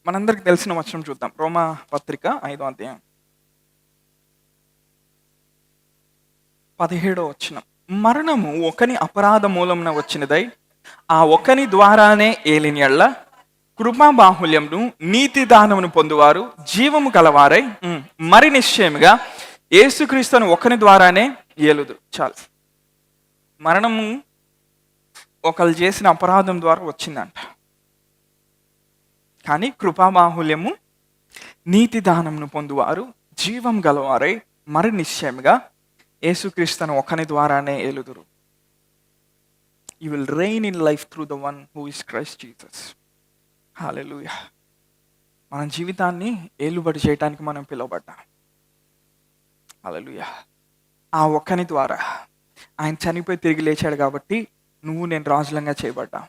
మనందరికి తెలిసిన వచనం చూద్దాం. రోమా పత్రిక 5వ అధ్యాయం 17వ వచనం. మరణము ఒకని అపరాధ మూలమున వచ్చినదై ఆ ఒకని ద్వారానే ఏలిన యెడల కృపా బాహుల్యమును నీతి దానమును పొందువారు జీవము గలవారై మరి నిశ్చయముగా యేసుక్రీస్తును ఒకని ద్వారానే ఏలుదురు. చాలు. మరణము ఒకళ్ళు చేసిన అపరాధం ద్వారా వచ్చిందంట. కానీ కృపాబాహుల్యము నీతి దానమును పొందువారు జీవం గలవారై మరి నిశ్చయముగా యేసుక్రీస్తును ఒకని ద్వారానే ఏలుదురు. You will reign in life through the one who is Christ Jesus. హల్లెలూయా. మన జీవితాన్ని ఏలుబడి చేయడానికి మనం పిలువబడ్డాం. హల్లెలూయా. ఆ ఒక్కని ద్వారా ఆయన చనిపోయి తిరిగి లేచాడు కాబట్టి నువ్వు నేను రాజులంగా చేయబడ్డా.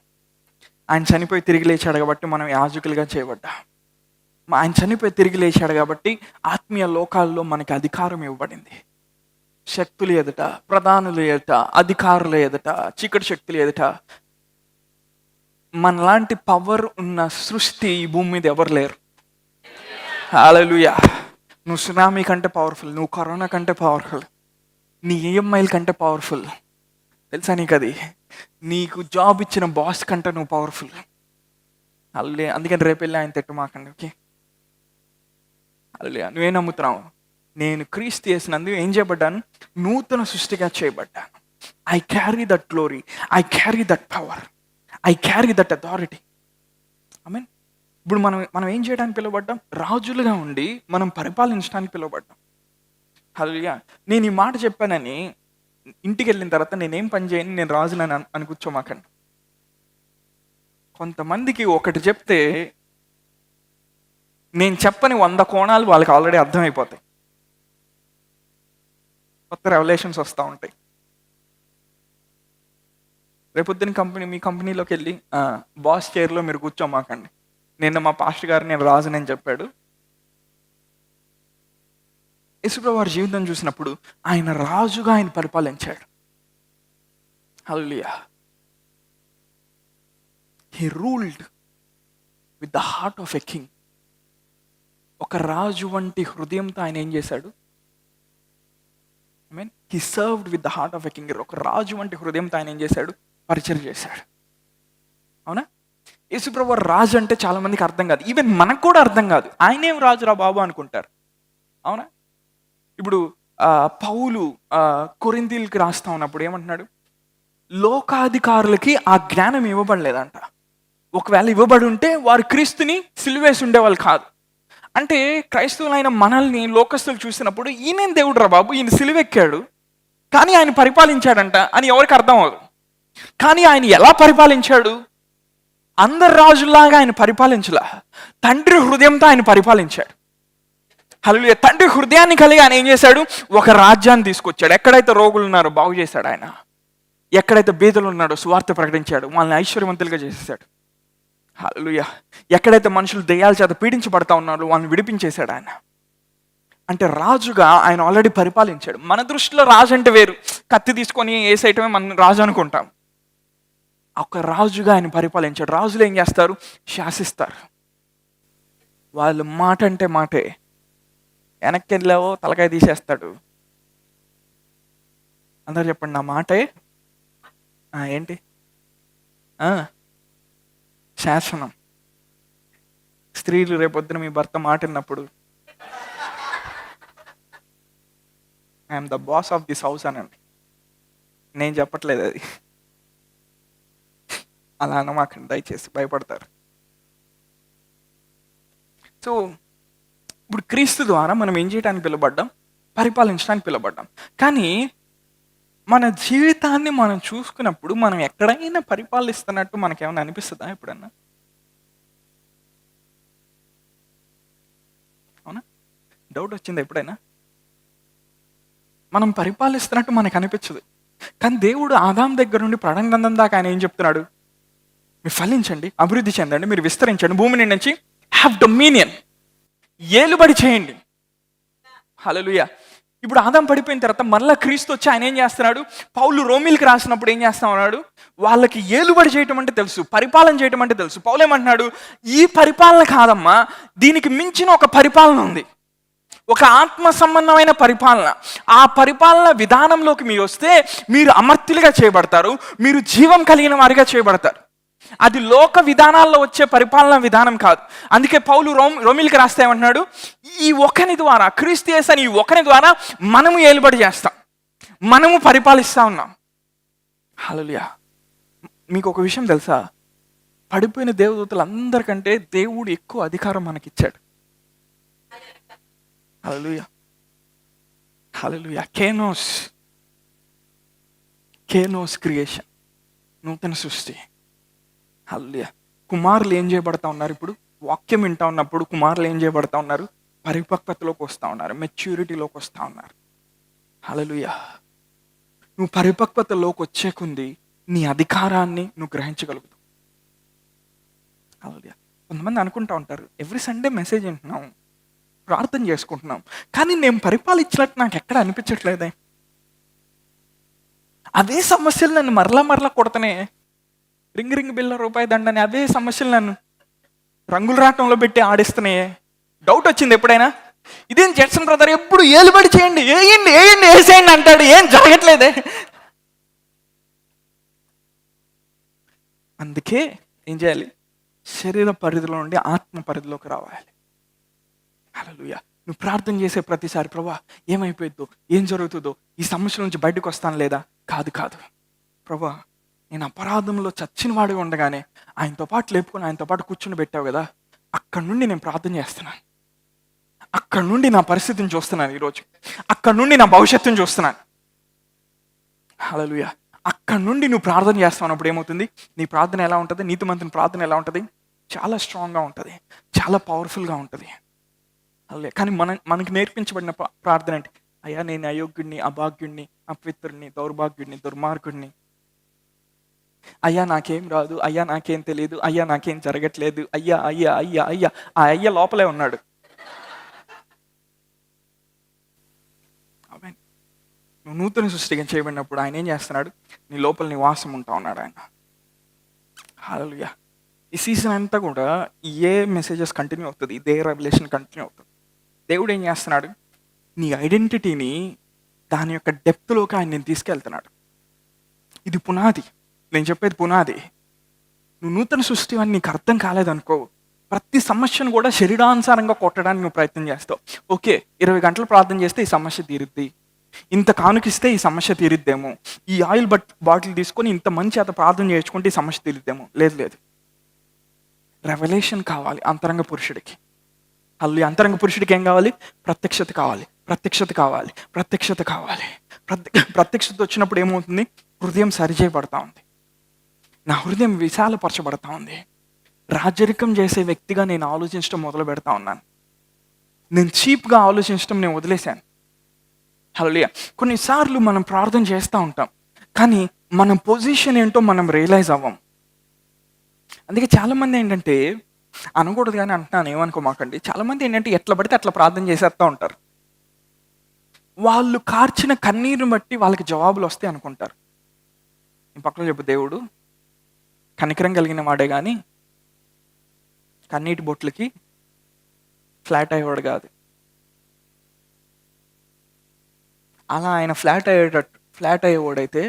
ఆయన చనిపోయి తిరిగి లేచాడు కాబట్టి మనం యాజకులుగా చేయబడ్డా. ఆయన చనిపోయి తిరిగి లేచాడు కాబట్టి ఆత్మీయ లోకాల్లో మనకి అధికారం ఇవ్వబడింది. శక్తులు ఎదుట, ప్రధానులు ఎదుట, అధికారుల ఎదుట, చీకటి శక్తులు ఎదుట మనలాంటి పవర్ ఉన్న సృష్టి ఈ భూమి మీద ఎవరు లేరు. హల్లెలూయా. నువ్వు సునామీ కంటే పవర్ఫుల్, నువ్వు కరోనా కంటే పవర్ఫుల్, నీ ఈఎంఐల కంటే పవర్ఫుల్. తెలుసా నీకు అది? నీకు జాబ్ ఇచ్చిన బాస్ కంటే నువ్వు పవర్ఫుల్. అందుకని రేపు వెళ్ళి ఆయన తిట్టు మాకండి. ఓకే? హల్లెలూయా. నువ్వేం నమ్ముతున్నావు? నేను క్రీస్తు యేసునందు ఏం చేయబడ్డాను? నూతన సృష్టిగా చేయబడ్డాను. I carry that glory, I carry that power, I carry that authority. I mean ఇప్పుడు మనం మనం ఏం చేయడానికి పిలువబడ్డాం? రాజులుగా ఉండి మనం పరిపాలించడానికి పిలువబడ్డాం. హల్లెలూయా. నేను ఈ మాట చెప్పానని ఇంటికి వెళ్ళిన తర్వాత నేనేం పని చేయను, నేను రాజునని అని కూర్చోమాకండి. కొంతమందికి ఒకటి చెప్తే నేను చెప్పని 100 కోణాలు వాళ్ళకి ఆల్రెడీ అర్థమైపోతాయి. కొత్త రెవల్యూషన్స్ వస్తూ ఉంటాయి. రేపొద్దున మీ కంపెనీలోకి వెళ్ళి బాస్ చైర్లో మీరు కూర్చోమాకండి, నిన్న మా పాస్టర్ గారు నేను రాజునని చెప్పాడు. యేసుప్రభువు వారి జీవితం చూసినప్పుడు ఆయన రాజుగా ఆయన పరిపాలించాడు. హల్లెలూయా. He ruled with the heart of a king. ఒక రాజు వంటి హృదయంతో ఆయన ఏం చేశాడు? I mean he served with the heart of a king. ఒక రాజు వంటి హృదయంతో ఆయన ఏం చేశాడు? పరిచయం చేశాడు. అవునా? యేసుప్రభువు రాజు అంటే చాలా మందికి అర్థం కాదు, ఈవెన్ మనకు కూడా అర్థం కాదు. ఆయనేం రాజురా బాబు అనుకుంటారు. అవునా? ఇప్పుడు పౌలు కొరింథీయులకు రాస్తా ఉన్నప్పుడు ఏమంటున్నాడు? లోకాధికారులకి ఆ జ్ఞానం ఇవ్వబడలేదంట. ఒకవేళ ఇవ్వబడి ఉంటే వారు క్రీస్తుని సిలువేసి ఉండేవాళ్ళు కాదు. అంటే క్రైస్తవులైన మనల్ని లోకస్తులు చూసినప్పుడు ఈయనేం దేవుడు రా బాబు, ఈయన సిలువెక్కాడు కానీ ఆయన పరిపాలించాడంట అని ఎవరికి అర్థం అవ్వదు. కానీ ఆయన ఎలా పరిపాలించాడు? అందరు రాజుల్లాగా ఆయన పరిపాలించలా, తండ్రి హృదయంతో ఆయన పరిపాలించాడు. హల్లెలూయా. తండ్రి హృదయాన్ని కలిగి ఆయన ఏం చేశాడు? ఒక రాజ్యాన్ని తీసుకొచ్చాడు. ఎక్కడైతే రోగులు ఉన్నారో బాగు చేశాడు ఆయన, ఎక్కడైతే బీదలు ఉన్నాడో సువార్త ప్రకటించాడు, వాళ్ళని ఐశ్వర్యవంతులుగా చేసేసాడు. హల్లెలూయా. ఎక్కడైతే మనుషులు దెయ్యాల చేత పీడించబడతా ఉన్నారో వాళ్ళని విడిపించేశాడు ఆయన. అంటే రాజుగా ఆయన ఆల్రెడీ పరిపాలించాడు. మన దృష్టిలో రాజు అంటే వేరు, కత్తి తీసుకొని వేసేయటమే మనం రాజు అనుకుంటాం. ఒక రాజుగా ఆయన పరిపాలించాడు. రాజులు ఏం చేస్తారు? శాసిస్తారు. వాళ్ళు మాట అంటే మాటే, వెనక్కి వెళ్ళావో తలకాయ తీసేస్తాడు. అందరు చెప్పండి, నా మాటే ఏంటి? శాసనం. స్త్రీలు రేపొద్దున మీ భర్త మాట విన్నప్పుడు I'm the boss of this house అనండి. నేను చెప్పట్లేదు అది, అలా అనమాకండి దయచేసి, భయపడతారు. సో ఇప్పుడు క్రీస్తు ద్వారా మనం ఏం చేయడానికి పిలువబడ్డాం? పరిపాలించడానికి పిలువబడ్డాం. కానీ మన జీవితాన్ని మనం చూసుకున్నప్పుడు మనం ఎక్కడైనా పరిపాలిస్తున్నట్టు మనకేమైనా అనిపిస్తుందా ఎప్పుడన్నా? అవునా? డౌట్ వచ్చిందా ఎప్పుడైనా? మనం పరిపాలిస్తున్నట్టు మనకు అనిపించదు. కానీ దేవుడు ఆదాం దగ్గర నుండి ప్రకటన దాకా ఆయన ఏం చెప్తున్నాడు? మీరు ఫలించండి, అభివృద్ధి చెందండి, మీరు విస్తరించండి, భూమి నుంచి హ్యావ్ డొమినియన్, ఏలుబడి చేయండి. హల్లెలూయా. ఇప్పుడు ఆదాం పడిపోయిన తర్వాత మరలా క్రీస్తు వచ్చి ఆయన ఏం చేస్తున్నాడు? పౌలు రోమిల్కి రాసినప్పుడు ఏం చేస్తా ఉన్నాడు? వాళ్ళకి ఏలుబడి చేయటం అంటే తెలుసు, పరిపాలన చేయటం అంటే తెలుసు. పౌలు ఏమంటున్నాడు? ఈ పరిపాలన కాదమ్మా, దీనికి మించిన ఒక పరిపాలన ఉంది, ఒక ఆత్మ సంబంధమైన పరిపాలన. ఆ పరిపాలన విధానంలోకి మీరు వస్తే మీరు అమర్త్యులుగా చేయబడతారు, మీరు జీవం కలిగిన వారిగా చేయబడతారు. అది లోక విధానాల్లో వచ్చే పరిపాలన విధానం కాదు. అందుకే పౌలు రోమిల్కి రాస్తే ఏమంటున్నాడు? ఈ ఒకని ద్వారా, క్రీస్తు యేసు అని ఈ ఒకని ద్వారా మనము ఏలుబడి చేస్తాం, మనము పరిపాలిస్తా ఉన్నాం. హల్లెలూయా. మీకు ఒక విషయం తెలుసా? పడిపోయిన దేవదూతలందరికంటే దేవుడు ఎక్కువ అధికారం మనకిచ్చాడు. హల్లెలూయా. హల్లెలూయా. కేనోస్ క్రియేషన్, నూతన సృష్టి. హల్లెలూయా. కుమారులు ఏం చేయబడతా ఉన్నారు? ఇప్పుడు వాక్యం వింటా ఉన్నప్పుడు కుమారులు ఏం చేయబడతా ఉన్నారు? పరిపక్వతలోకి వస్తూ ఉన్నారు, మెచ్యూరిటీలోకి వస్తూ ఉన్నారు. హల్లెలూయా. నువ్వు పరిపక్వతలోకి వచ్చే కొంది నీ అధికారాన్ని నువ్వు గ్రహించగలుగుతావు. హల్లెలూయా. కొంతమంది అనుకుంటా ఉంటారు, ఎవ్రీ సండే మెసేజ్ వింటున్నాం, ప్రార్థన చేసుకుంటున్నాం, కానీ నేను పరిపాలించినట్టు నాకు ఎక్కడ అనిపించట్లేదే. అదే సమస్యలు నన్ను మరలా కొడతనే, రింగ్ బిల్ల రూపాయి దండని అదే సమస్యలు నన్ను రంగుల రాటంలో పెట్టి ఆడిస్తున్నాయే. డౌట్ వచ్చింది ఎప్పుడైనా? ఇదేం జడ్సన్ బ్రదర్ ఎప్పుడు ఏలుబడి చేయండి, వేసేయండి అంటాడు, ఏం జరగట్లేదే. అందుకే ఏం చేయాలి? శరీర పరిధిలో నుండి ఆత్మ పరిధిలోకి రావాలి. హల్లెలూయా. నువ్వు ప్రార్థన చేసే ప్రతిసారి ప్రభా ఏమైపోయిద్దో, ఏం జరుగుతుందో, ఈ సమస్య నుంచి బయటకు వస్తాను లేదా? కాదు కాదు, ప్రభా నేను అపరాధంలో చచ్చిన వాడిగా ఉండగానే ఆయనతో పాటు లేపుకొని ఆయనతో పాటు కూర్చుని పెట్టావు కదా, అక్కడి నుండి నేను ప్రార్థన చేస్తున్నాను. అక్కడి నుండి నా పరిస్థితిని చూస్తున్నాను ఈరోజు. అక్కడి నుండి నా భవిష్యత్తుని చూస్తున్నాను. హల్లెలూయా. అక్కడి నుండి నువ్వు ప్రార్థన చేస్తావు. ఏమవుతుంది? నీ ప్రార్థన ఎలా ఉంటుంది? నీతిమంతుని ప్రార్థన ఎలా ఉంటుంది? చాలా స్ట్రాంగ్గా ఉంటుంది, చాలా పవర్ఫుల్గా ఉంటుంది. కానీ మనకి నేర్పించబడిన ప్రార్థన అంటే, అయ్యా నేను అయోగ్యుడిని, అభాగ్యుడిని, అపవిత్రుడిని, దౌర్భాగ్యుడిని, దుర్మార్గుడిని, అయ్యా నాకేం రాదు, అయ్యా నాకేం తెలియదు, అయ్యా నాకేం జరగట్లేదు, అయ్యా అయ్యా అయ్యా అయ్యా. ఆ అయ్య లోపలే ఉన్నాడు. నువ్వు నూతన సృష్టిగా చేయబడినప్పుడు ఆయన ఏం చేస్తున్నాడు? నీ లోపల నివాసం ఉంటా ఉన్నాడు ఆయన. హల్లెలూయా. ఈ సీజన్ అంతా కూడా ఏ మెసేజెస్ కంటిన్యూ అవుతుంది, ఇదే రెవల్యూషన్ కంటిన్యూ అవుతుంది. దేవుడు ఏం చేస్తున్నాడు? నీ ఐడెంటిటీని దాని యొక్క డెప్త్లోకి ఆయన నేను తీసుకెళ్తున్నాడు. ఇది పునాది, నేను చెప్పేది పునాది. నువ్వు నూతన సృష్టి అని నీకు అర్థం కాలేదనుకో, ప్రతి సమస్యను కూడా శరీరానుసారంగా కొట్టడానికి నువ్వు ప్రయత్నం చేస్తావు. ఓకే, 20 గంటలు ప్రార్థన చేస్తే ఈ సమస్య తీరుద్ది, ఇంత కానుకిస్తే ఈ సమస్య తీరుద్దేమో, ఈ ఆయిల్ బాటిల్ తీసుకొని ఇంత మంచి అత ప్రార్థన చేసుకుంటే ఈ సమస్య తీరుద్దేమో. లేదు లేదు, రెవల్యూషన్ కావాలి అంతరంగ పురుషుడికి. అల్లు అంతరంగ పురుషుడికి ఏం కావాలి? ప్రత్యక్షత కావాలి, ప్రత్యక్షత కావాలి, ప్రత్యక్షత కావాలి. ప్రత్యక్షత వచ్చినప్పుడు ఏమవుతుంది? హృదయం సరిచేయబడతా ఉంది, నా హృదయం విశాలపరచబడతా ఉంది. రాజరికం చేసే వ్యక్తిగా నేను ఆలోచించడం మొదలు పెడతా ఉన్నాను. నేను చీప్గా ఆలోచించడం నేను వదిలేశాను. హల్లెలూయా. కొన్నిసార్లు మనం ప్రార్థన చేస్తూ ఉంటాం, కానీ మన పొజిషన్ ఏంటో మనం రియలైజ్ అవ్వం. అందుకే చాలామంది ఏంటంటే, అనకూడదు కానీ అంటున్నాను, ఏమనుకోమాకండి, చాలామంది ఏంటంటే ఎట్లా పడితే అట్లా ప్రార్థన చేసేస్తూ ఉంటారు. వాళ్ళు కార్చిన కన్నీరుని బట్టి వాళ్ళకి జవాబులు వస్తాయి అనుకుంటారు. నీ పక్కన చెప్పు, దేవుడు కనికరం కలిగిన వాడే కానీ కన్నీటి బొట్లకి ఫ్లాట్ అయ్యేవాడు కాదు. అలా ఆయన ఫ్లాట్ అయ్యేవాడైతే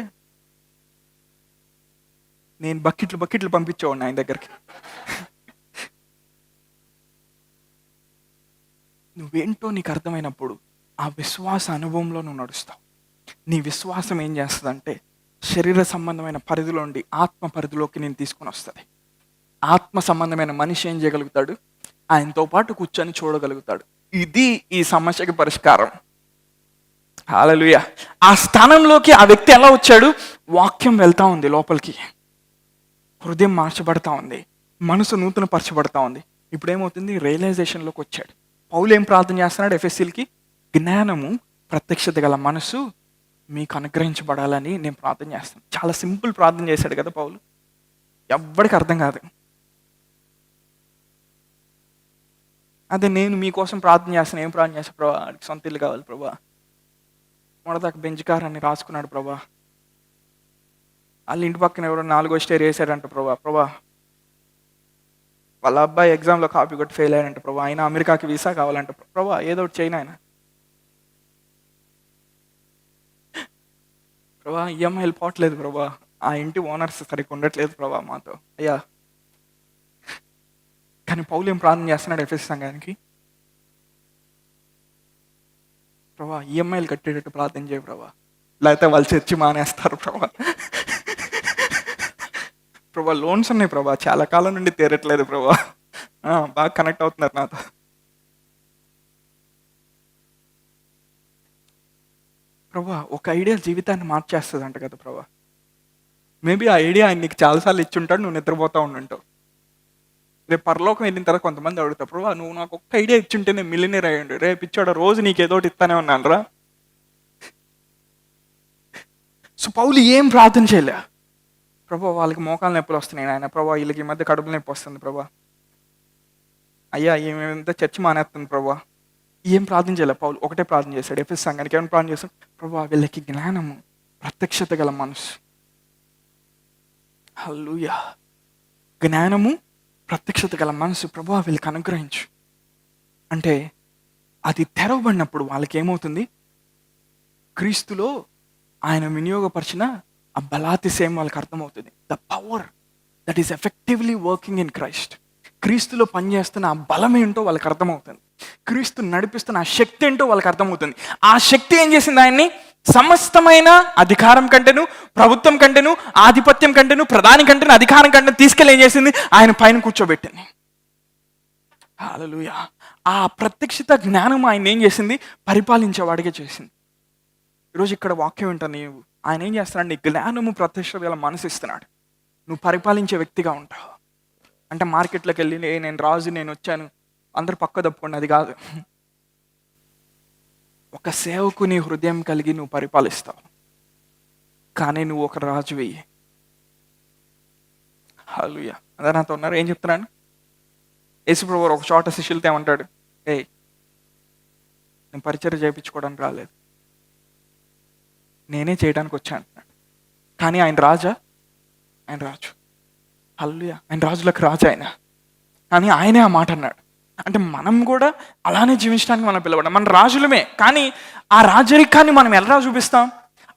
నేను బకెట్లు పంపించేవాడిని ఆయన దగ్గరికి. నువ్వేంటో నీకు అర్థమైనప్పుడు ఆ విశ్వాస అనుభవంలో నువ్వు నడుస్తావు. నీ విశ్వాసం ఏం చేస్తుందంటే శరీర సంబంధమైన పరిధిలో నుండి ఆత్మ పరిధిలోకి నేను తీసుకొని వస్తుంది. ఆత్మ సంబంధమైన మనిషి ఏం చేయగలుగుతాడు? ఆయనతో పాటు కూర్చొని చూడగలుగుతాడు. ఇది ఈ సమస్యకి పరిష్కారం. హల్లెలూయా. ఆ స్థానంలోకి ఆ వ్యక్తి ఎలా వచ్చాడు? వాక్యం వెళ్తా ఉంది లోపలికి, హృదయం మార్చబడతా ఉంది, మనసు నూతన పరచబడతా ఉంది. ఇప్పుడు ఏమవుతుంది? రియలైజేషన్లోకి వచ్చాడు. పౌలు ఏం ప్రార్థన చేస్తున్నాడు ఎఫెసీయులకి? జ్ఞానము, ప్రత్యక్షత గల మనసు మీకు అనుగ్రహించబడాలని నేను ప్రార్థన చేస్తాను. చాలా సింపుల్ ప్రార్థన చేశాడు కదా పౌలు, ఎవ్వడికి అర్థం కాదు. అదే నేను మీకోసం ప్రార్థన చేస్తాను. ఏం ప్రార్థన చేస్తాను? ప్రభా వాడికి సొంత ఇల్లు కావాలి ప్రభా, మొదదాకా బెంచ్ కార్ అని రాసుకున్నాడు ప్రభా, వాళ్ళ ఇంటి పక్కన ఎవరో 4వ స్టేర్ వేసాడంట ప్రభా, వాళ్ళ అబ్బాయి ఎగ్జామ్లో కాపీ కొట్టి ఫెయిల్ అయ్యాడంట ప్రభా, ఆయన అమెరికాకి వీసా కావాలంట ప్రభా, ఏదో ఒకటి చేయను ఆయన ప్రభా, ఈఎంఐలు పోవట్లేదు ప్రభా, ఆ ఇంటి ఓనర్స్ సరిగ్గా ఉండట్లేదు ప్రభా మాతో అయ్యా. కానీ పౌలు ఏం ప్రార్థన చేస్తున్నాడు ఎఫెసీ సంఘానికి? ప్రభా ఈఎంఐలు కట్టేటట్టు ప్రార్థన చేయ ప్రభా, లేకపోతే వాళ్ళు చర్చి మానేస్తారు ప్రభా. ప్రభా లోన్స్ ఉన్నాయి ప్రభా, చాలా కాలం నుండి తీరట్లేదు ప్రభా. బాగా కనెక్ట్ అవుతున్నారు నాతో. ప్రభా ఒక ఐడియా జీవితాన్ని మార్చేస్తుంది అంట కదా ప్రభా. మేబీ ఆ ఐడియా ఆయన నీకు చాలాసార్లు ఇచ్చుంటాడు, నువ్వు నిద్రపోతూ ఉండుంటావు. రేపు పరలోకం వెళ్ళిన తర్వాత కొంతమంది అడుగుతావు, ప్రభా నువ్వు నాకు ఒక్క ఐడియా ఇచ్చుంటే నేను మిలియనీర్ అయ్యండు, రేపు ఇచ్చాడు రోజు నీకు ఏదో ఒకటి ఇస్తానే ఉన్నాను రా. సో పౌలు ఏం ప్రార్థన చేయలే, ప్రభా వాళ్ళకి మోకాలు నొప్పులు వస్తున్నాయి ఆయన, ప్రభా వీళ్ళకి ఈ మధ్య కడుపులు నొప్పి వస్తుంది ప్రభా, అయ్యా ఏమేమంతా చర్చి మానేస్తుంది ప్రభా. ఏం ప్రార్థన చేయలే పౌలు, ఒకటే ప్రార్థన చేశాడు ఎఫెసీ సంఘానికి. ఏమైనా ప్రార్థన చేస్తాడు? ప్రభా వీళ్ళకి జ్ఞానము, ప్రత్యక్షత గల మనసు. హల్లెలూయా. జ్ఞానము, ప్రత్యక్షత గల మనసు ప్రభా వీళ్ళకి అనుగ్రహించు అంటే, అది తెరవబడినప్పుడు వాళ్ళకి ఏమవుతుంది? క్రీస్తులో ఆయన వినియోగపరిచిన ఆ బలాతిశయం వాళ్ళకి అర్థమవుతుంది. The power that is effectively working in Christ. క్రీస్తులో పనిచేస్తున్న ఆ బలం ఏంటో వాళ్ళకి అర్థమవుతుంది. క్రీస్తు నడిపిస్తున్న ఆ శక్తి ఏంటో వాళ్ళకి అర్థమవుతుంది. ఆ శక్తి ఏం చేసింది ఆయన్ని సమస్తమైన అధికారం కంటేను, ప్రభుత్వం కంటేను, ఆధిపత్యం కంటేను, ప్రధాని కంటేను, అధికారం కంటేను తీసుకెళ్ళి ఏం చేసింది, ఆయన పైన కూర్చోబెట్టింది. హల్లెలూయా. ఆ ప్రత్యక్షిత జ్ఞానం ఆయన ఏం చేసింది, పరిపాలించేవాడిగా చేసింది. ఈరోజు ఇక్కడ వాక్యం వింటా, నీవు ఆయన ఏం చేస్తున్నాడు, నీ జ్ఞానము ప్రత్యక్షత గల మనసు ఇస్తున్నాడు. నువ్వు పరిపాలించే వ్యక్తిగా ఉంటావు. అంటే మార్కెట్లోకి వెళ్ళి నేను రాజు, నేను వచ్చాను, అందరు పక్క తప్పుకోండి, అది కాదు. ఒక సేవకుని హృదయం కలిగి నువ్వు పరిపాలిస్తావు, కానీ నువ్వు ఒక రాజు వెయ్యి. హల్లెలూయా. అదే నాతో ఉన్నారు. ఏం చెప్తున్నాను, యేసుప్రభువు ఒక చోట శిష్యులతో ఏమంటాడు, నేను పరిచర్య చేయించుకోవడానికి రాలేదు, నేనే చేయడానికి వచ్చాను అంటున్నాడు. కానీ ఆయన రాజా, ఆయన రాజు. హల్లెలూయా. ఆయన రాజులకు రాజు ఆయన. కానీ ఆయనే ఆ మాట అన్నాడు. అంటే మనం కూడా అలానే జీవించడానికి మనం పిలవడం. మన రాజులమే, కానీ ఆ రాజరికాన్ని మనం ఎలా చూపిస్తాం,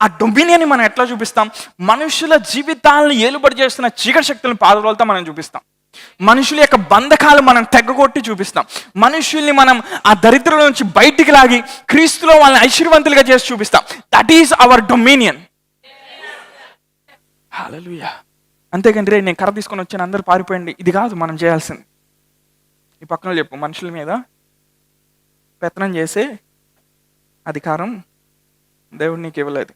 ఆ డొమినియన్ని మనం ఎట్లా చూపిస్తాం, మనుషుల జీవితాలను ఏలుబడి చేస్తున్న చీకటి శక్తులను పాదవులతో మనం చూపిస్తాం. మనుషుల యొక్క బంధకాలు మనం తెగ్గొట్టి చూపిస్తాం. మనుషుల్ని మనం ఆ దరిద్రం నుంచి బయటికి లాగి క్రీస్తులో వాళ్ళని ఐశ్వర్యవంతులుగా చేసి చూపిస్తాం. That is our dominion. హల్లెలూయా. అంతేకండి, రే నేను కర్ర తీసుకొని వచ్చాను అందరూ పారిపోయండి, ఇది కాదు మనం చేయాల్సింది. ఈ పక్కన చెప్పు, మనుషుల మీద పెత్తనం చేసే అధికారం దేవుడు నీకు ఇవ్వలేదు.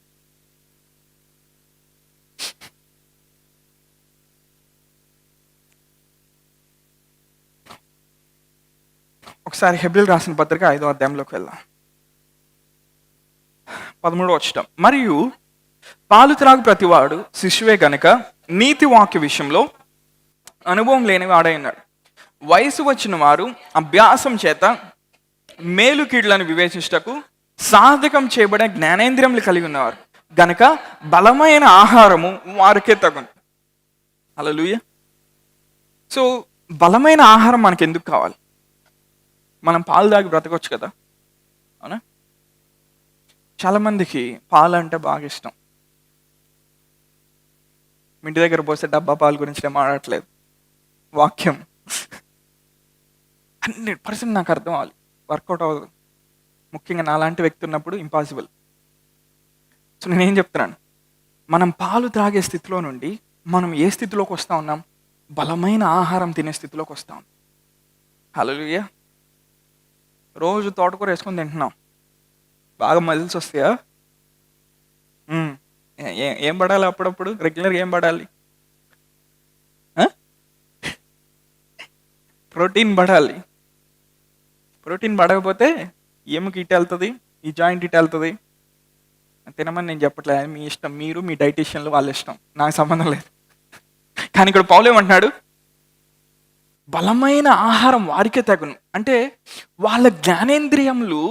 ఒకసారి హెబ్రీయులకు రాసిన పత్రిక 5వ అధ్యాయంలోకి వెళ్దాం. 13వ వచనం. మరియు పాలు త్రాగు ప్రతివాడు శిశువే గనుక నీతి వాక్య విషయంలో అనుభవం లేని వాడైనాడు. వయసు వచ్చిన వారు అభ్యాసం చేత మేలు కీడులను వివేచించుటకు సాధకం చేయబడే జ్ఞానేంద్రియములు కలిగి ఉన్నవారు గనక బలమైన ఆహారము వారికే తగును. హల్లెలూయా. సో బలమైన ఆహారం మనకి ఎందుకు కావాలి? మనం పాలు తాగి బ్రతకొచ్చు కదా, అవునా? చాలామందికి పాలు అంటే బాగా ఇష్టం. మీ ఇంటి దగ్గర పోస్తే డబ్బా పాలు గురించి నేను మాట్లాడట్లేదు, వాక్యం 100% నాకు అర్థం అవ్వాలి, వర్కౌట్ అవ్వదు. ముఖ్యంగా నాలాంటి వ్యక్తి ఉన్నప్పుడు ఇంపాసిబుల్. సో నేనేం చెప్తున్నాను, మనం పాలు త్రాగే స్థితిలో నుండి మనం ఏ స్థితిలోకి వస్తూ ఉన్నాం? బలమైన ఆహారం తినే స్థితిలోకి వస్తాం. హల్లెలూయా. రోజు తోటకూర వేసుకొని తింటున్నాం, బాగా మజిల్స్ వస్తాయా? ఏం పడాలి అప్పుడప్పుడు? రెగ్యులర్గా ఏం పడాలి? ప్రోటీన్ పడాలి. ప్రోటీన్ పడకపోతే ఎముక ఇటు వెళ్తుంది, ఈ జాయింట్ ఇటు వెళ్తుంది. తినమని నేను చెప్పట్లేదు, మీ ఇష్టం, మీరు మీ డైటీషియన్లు వాళ్ళ ఇష్టం, నాకు సంబంధం లేదు. కానీ ఇక్కడ పౌలు ఏమంటున్నాడు, బలమైన ఆహారం వారికే తగును. అంటే వాళ్ళ జ్ఞానేంద్రియములు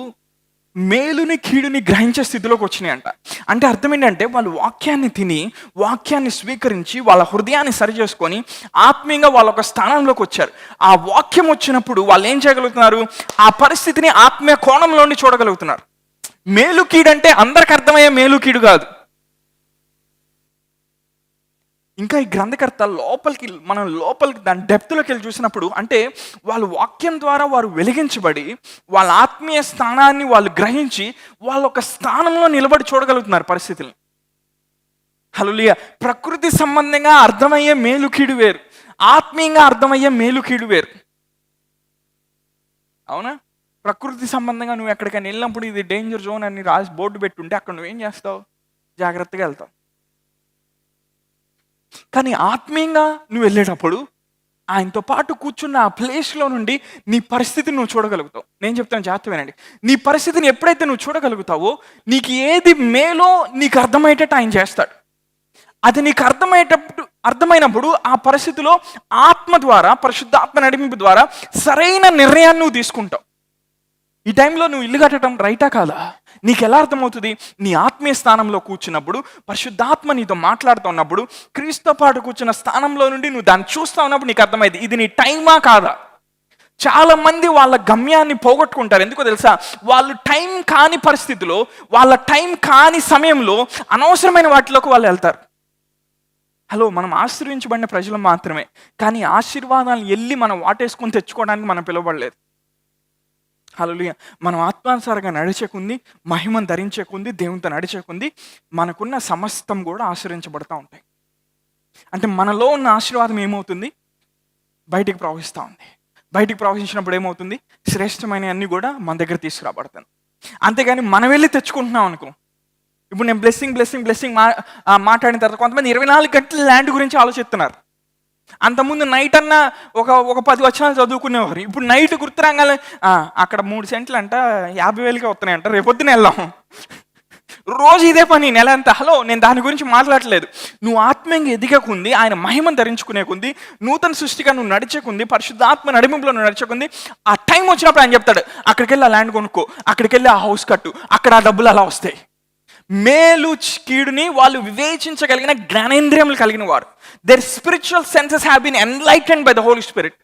మేలుని కీడుని గ్రహించే స్థితిలోకి వచ్చినాయి అంట. అంటే అర్థం ఏంటంటే వాళ్ళు వాక్యాన్ని తిని, వాక్యాన్ని స్వీకరించి, వాళ్ళ హృదయాన్ని సరి చేసుకొని ఆత్మీయంగా వాళ్ళ ఒక స్థానంలోకి వచ్చారు. ఆ వాక్యం వచ్చినప్పుడు వాళ్ళు ఏం చేయగలుగుతున్నారు? ఆ పరిస్థితిని ఆత్మీయ కోణంలోని చూడగలుగుతున్నారు. మేలు కీడు అంటే అందరికి అర్థమయ్యే మేలు కీడు కాదు. ఇంకా ఈ గ్రంథకర్త మనం లోపలికి దాని డెప్త్లోకి వెళ్ళి చూసినప్పుడు, అంటే వాళ్ళ వాక్యం ద్వారా వారు వెలిగించబడి వాళ్ళ ఆత్మీయ స్థానాన్ని వాళ్ళు గ్రహించి వాళ్ళ ఒక స్థానంలో నిలబడి చూడగలుగుతున్నారు పరిస్థితుల్ని. హల్లెలూయా. ప్రకృతి సంబంధంగా అర్థమయ్యే మేలు కీడు వేరు, ఆత్మీయంగా అర్థమయ్యే మేలు కీడు వేరు, అవునా? ప్రకృతి సంబంధంగా నువ్వు ఎక్కడికైనా వెళ్ళినప్పుడు ఇది డేంజర్ జోన్ అని రాసి బోర్డు పెట్టుంటే అక్కడ నువ్వేం చేస్తావు? జాగ్రత్తగా వెళ్తావు. కానీ ఆత్మీయంగా నువ్వు వెళ్ళేటప్పుడు ఆయనతో పాటు కూర్చున్న ఆ ప్లేస్లో నుండి నీ పరిస్థితిని నువ్వు చూడగలుగుతావు. నేను చెప్తాను, జాగ్రత్త వినండి. నీ పరిస్థితిని ఎప్పుడైతే నువ్వు చూడగలుగుతావో నీకు ఏది మేలో నీకు అర్థమయ్యేటట్టు ఆయన చేస్తాడు. అది నీకు అర్థమైనప్పుడు ఆ పరిస్థితిలో ఆత్మ ద్వారా, పరిశుద్ధాత్మ నడిపింపు ద్వారా సరైన నిర్ణయాన్ని నువ్వు తీసుకుంటావు. ఈ టైంలో నువ్వు ఇల్లు కట్టడం రైటా కాదా నీకు ఎలా అర్థమవుతుంది? నీ ఆత్మీయ స్థానంలో కూర్చున్నప్పుడు, పరిశుద్ధాత్మ నీతో మాట్లాడుతున్నప్పుడు, క్రీస్తుతో పాటు కూర్చున్న స్థానంలో నుండి నువ్వు దాన్ని చూస్తా ఉన్నప్పుడు నీకు అర్థమైంది ఇది నీ టైమా కాదా. చాలా మంది వాళ్ళ గమ్యాన్ని పోగొట్టుకుంటారు. ఎందుకో తెలుసా? వాళ్ళు టైం కాని పరిస్థితిలో, వాళ్ళ టైం కాని సమయంలో అనవసరమైన వాటిలోకి వాళ్ళు వెళ్తారు. హలో, మనం ఆశీర్వించబడిన ప్రజలు మాత్రమే, కానీ ఆశీర్వాదాలను వెళ్ళి మనం వాటేసుకొని తెచ్చుకోవడానికి మనం పిలువబడలేదు. హల్లెలూయా. మనం ఆత్మానుసారంగా నడిచేకుంది, మహిమను ధరించేకుంది, దేవునితో నడిచేకుంది, మనకున్న సమస్తం కూడా ఆశీర్వించబడతా ఉంటాయి. అంటే మనలో ఉన్న ఆశీర్వాదం ఏమవుతుంది? బయటికి ప్రవహిస్తూ ఉంది. బయటికి ప్రవహించినప్పుడు ఏమవుతుంది? శ్రేష్టమైన అన్నీ కూడా మన దగ్గర తీసుకురాబడతాను. అంతేగాని మనం వెళ్ళి తెచ్చుకుంటున్నాం అనుకో. ఇప్పుడు నేను బ్లెస్సింగ్ మాట్లాడిన తర్వాత కొంతమంది 24 గంటల ల్యాండ్ గురించి ఆలోచిస్తున్నారు. అంతకుముందు నైట్ అన్న ఒక 10 వచనాలు చదువుకునేవారు. ఇప్పుడు నైట్ గుర్తురాగానే అక్కడ 3 సెంట్లు అంట 50,000కే వస్తున్నాయంట, రేపొద్దున వెళ్దాం. రోజు ఇదే పని, నెల అంతా. హలో, నేను దాని గురించి మాట్లాడలేదు. నువ్వు ఆత్మీయంగా ఎదిగకుంది, ఆయన మహిమను ధరించుకునేకుంది, నూతన సృష్టిగా నువ్వు నడిచేకుంది, పరిశుద్ధాత్మ నడిమింపులో నువ్వు నడిచేకుంది. ఆ టైం వచ్చినప్పుడు ఆయన చెప్తాడు, అక్కడికి వెళ్ళి ఆ ల్యాండ్ కొనుక్కో, అక్కడికి వెళ్ళి ఆ హౌస్ కట్టు, అక్కడ ఆ డబ్బులు అలా వస్తాయి. మేలు కీడుని వాళ్ళు వివేచించగలిగిన జ్ఞానేంద్రియములు కలిగిన వారు. Their spiritual senses have been enlightened by the Holi spirit.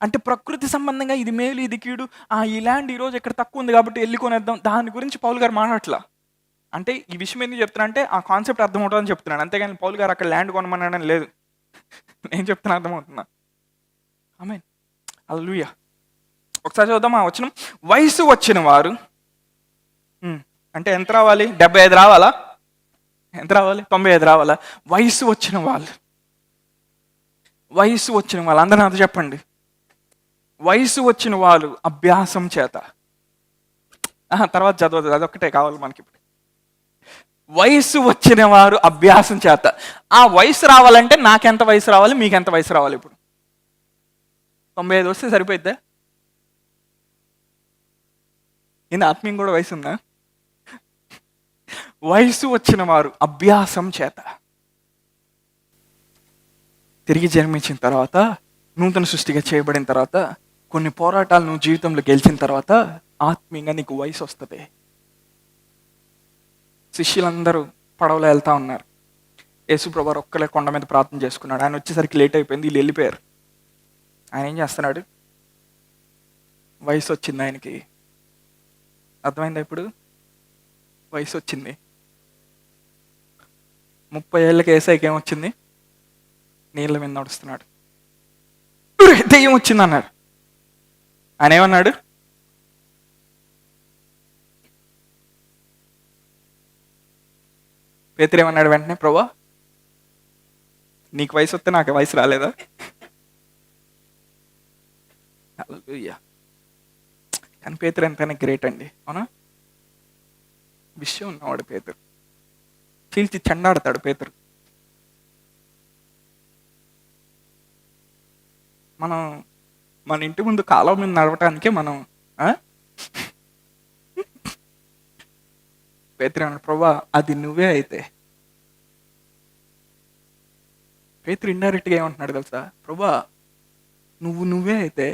అంటే ప్రకృతి సంబంధంగా ఇది మేలు ఇది కీడు, ఈ ల్యాండ్ ఈరోజు ఇక్కడ తక్కువ ఉంది కాబట్టి వెళ్ళి కొనేద్దాం, దాని గురించి పౌలు గారు మాట్లాడట్లా. అంటే ఈ విషయం ఎందుకు చెప్తున్నా అంటే ఆ కాన్సెప్ట్ అర్థమవుతుందని చెప్తున్నాను, అంతేగాని పౌలు గారు అక్కడ ల్యాండ్ కొనమనడం లేదు. నేను చెప్తున్నా అర్థమవుతున్నా. ఆమేన్, హల్లెలూయా. ఒకసారి చూద్దాం ఆ వచనం. వయసు వచ్చిన వారు అంటే ఎంత రావాలి? 75 రావాలా? ఎంత రావాలి? 95 రావాలా? వయసు వచ్చిన వాళ్ళు అందరూ నాతో చెప్పండి. వయసు వచ్చిన వాళ్ళు అభ్యాసం చేత. తర్వాత చదవదు, అదొక్కటే కావాలి మనకి. ఇప్పుడు వయసు వచ్చిన వారు అభ్యాసం చేత. ఆ వయసు రావాలంటే నాకెంత వయసు రావాలి, మీకెంత వయసు రావాలి? ఇప్పుడు 95 వస్తే సరిపోయిద్దా? ఈయన ఆత్మీయం కూడా వయసు ఉందా? వయసు వచ్చిన వారు అభ్యాసం చేత, తిరిగి జన్మించిన తర్వాత, నూతన సృష్టిగా చేయబడిన తర్వాత, కొన్ని పోరాటాలు నువ్వు జీవితంలో గెలిచిన తర్వాత ఆత్మీయంగా నీకు వయసు వస్తుంది. శిష్యులందరూ పడవలో వెళ్తా ఉన్నారు. యేసుప్రభు ఒక్కలే కొండ మీద ప్రార్థన చేసుకున్నాడు. ఆయన వచ్చేసరికి లేట్ అయిపోయింది, వీళ్ళు వెళ్ళిపోయారు. ఆయన ఏం చేస్తున్నాడు? వయసు వచ్చింది ఆయనకి. అర్థమైందా? ఇప్పుడు వయసు వచ్చింది. 30 ఏళ్ళకి ఏసైకి ఏమొచ్చింది? నీళ్ళ మీద నడుస్తున్నాడు. దెయ్యం వచ్చింది అన్నాడు. ఆయన ఏమన్నాడు? పేతురు ఏమన్నాడు వెంటనే? ప్రభువా, నీకు వయసు వస్తే నాకు వయసు రాలేదా? హల్లెలూయా. కానీ పేతురు ఎంతైనా గ్రేట్ అండి, అవునా? విషయం ఉన్నవాడు పేతురు. చీల్చి చెండాడతాడు పేతురు. మన ఇంటి ముందు కాలువ మీద నడవటానికే మనం పేతురు అన్నాడు, ప్రభువా అది నువ్వే అయితే. పేతురు ఇండైరెక్ట్గా ఏమంటున్నాడు తెలుసా? ప్రభువా నువ్వే అయితే.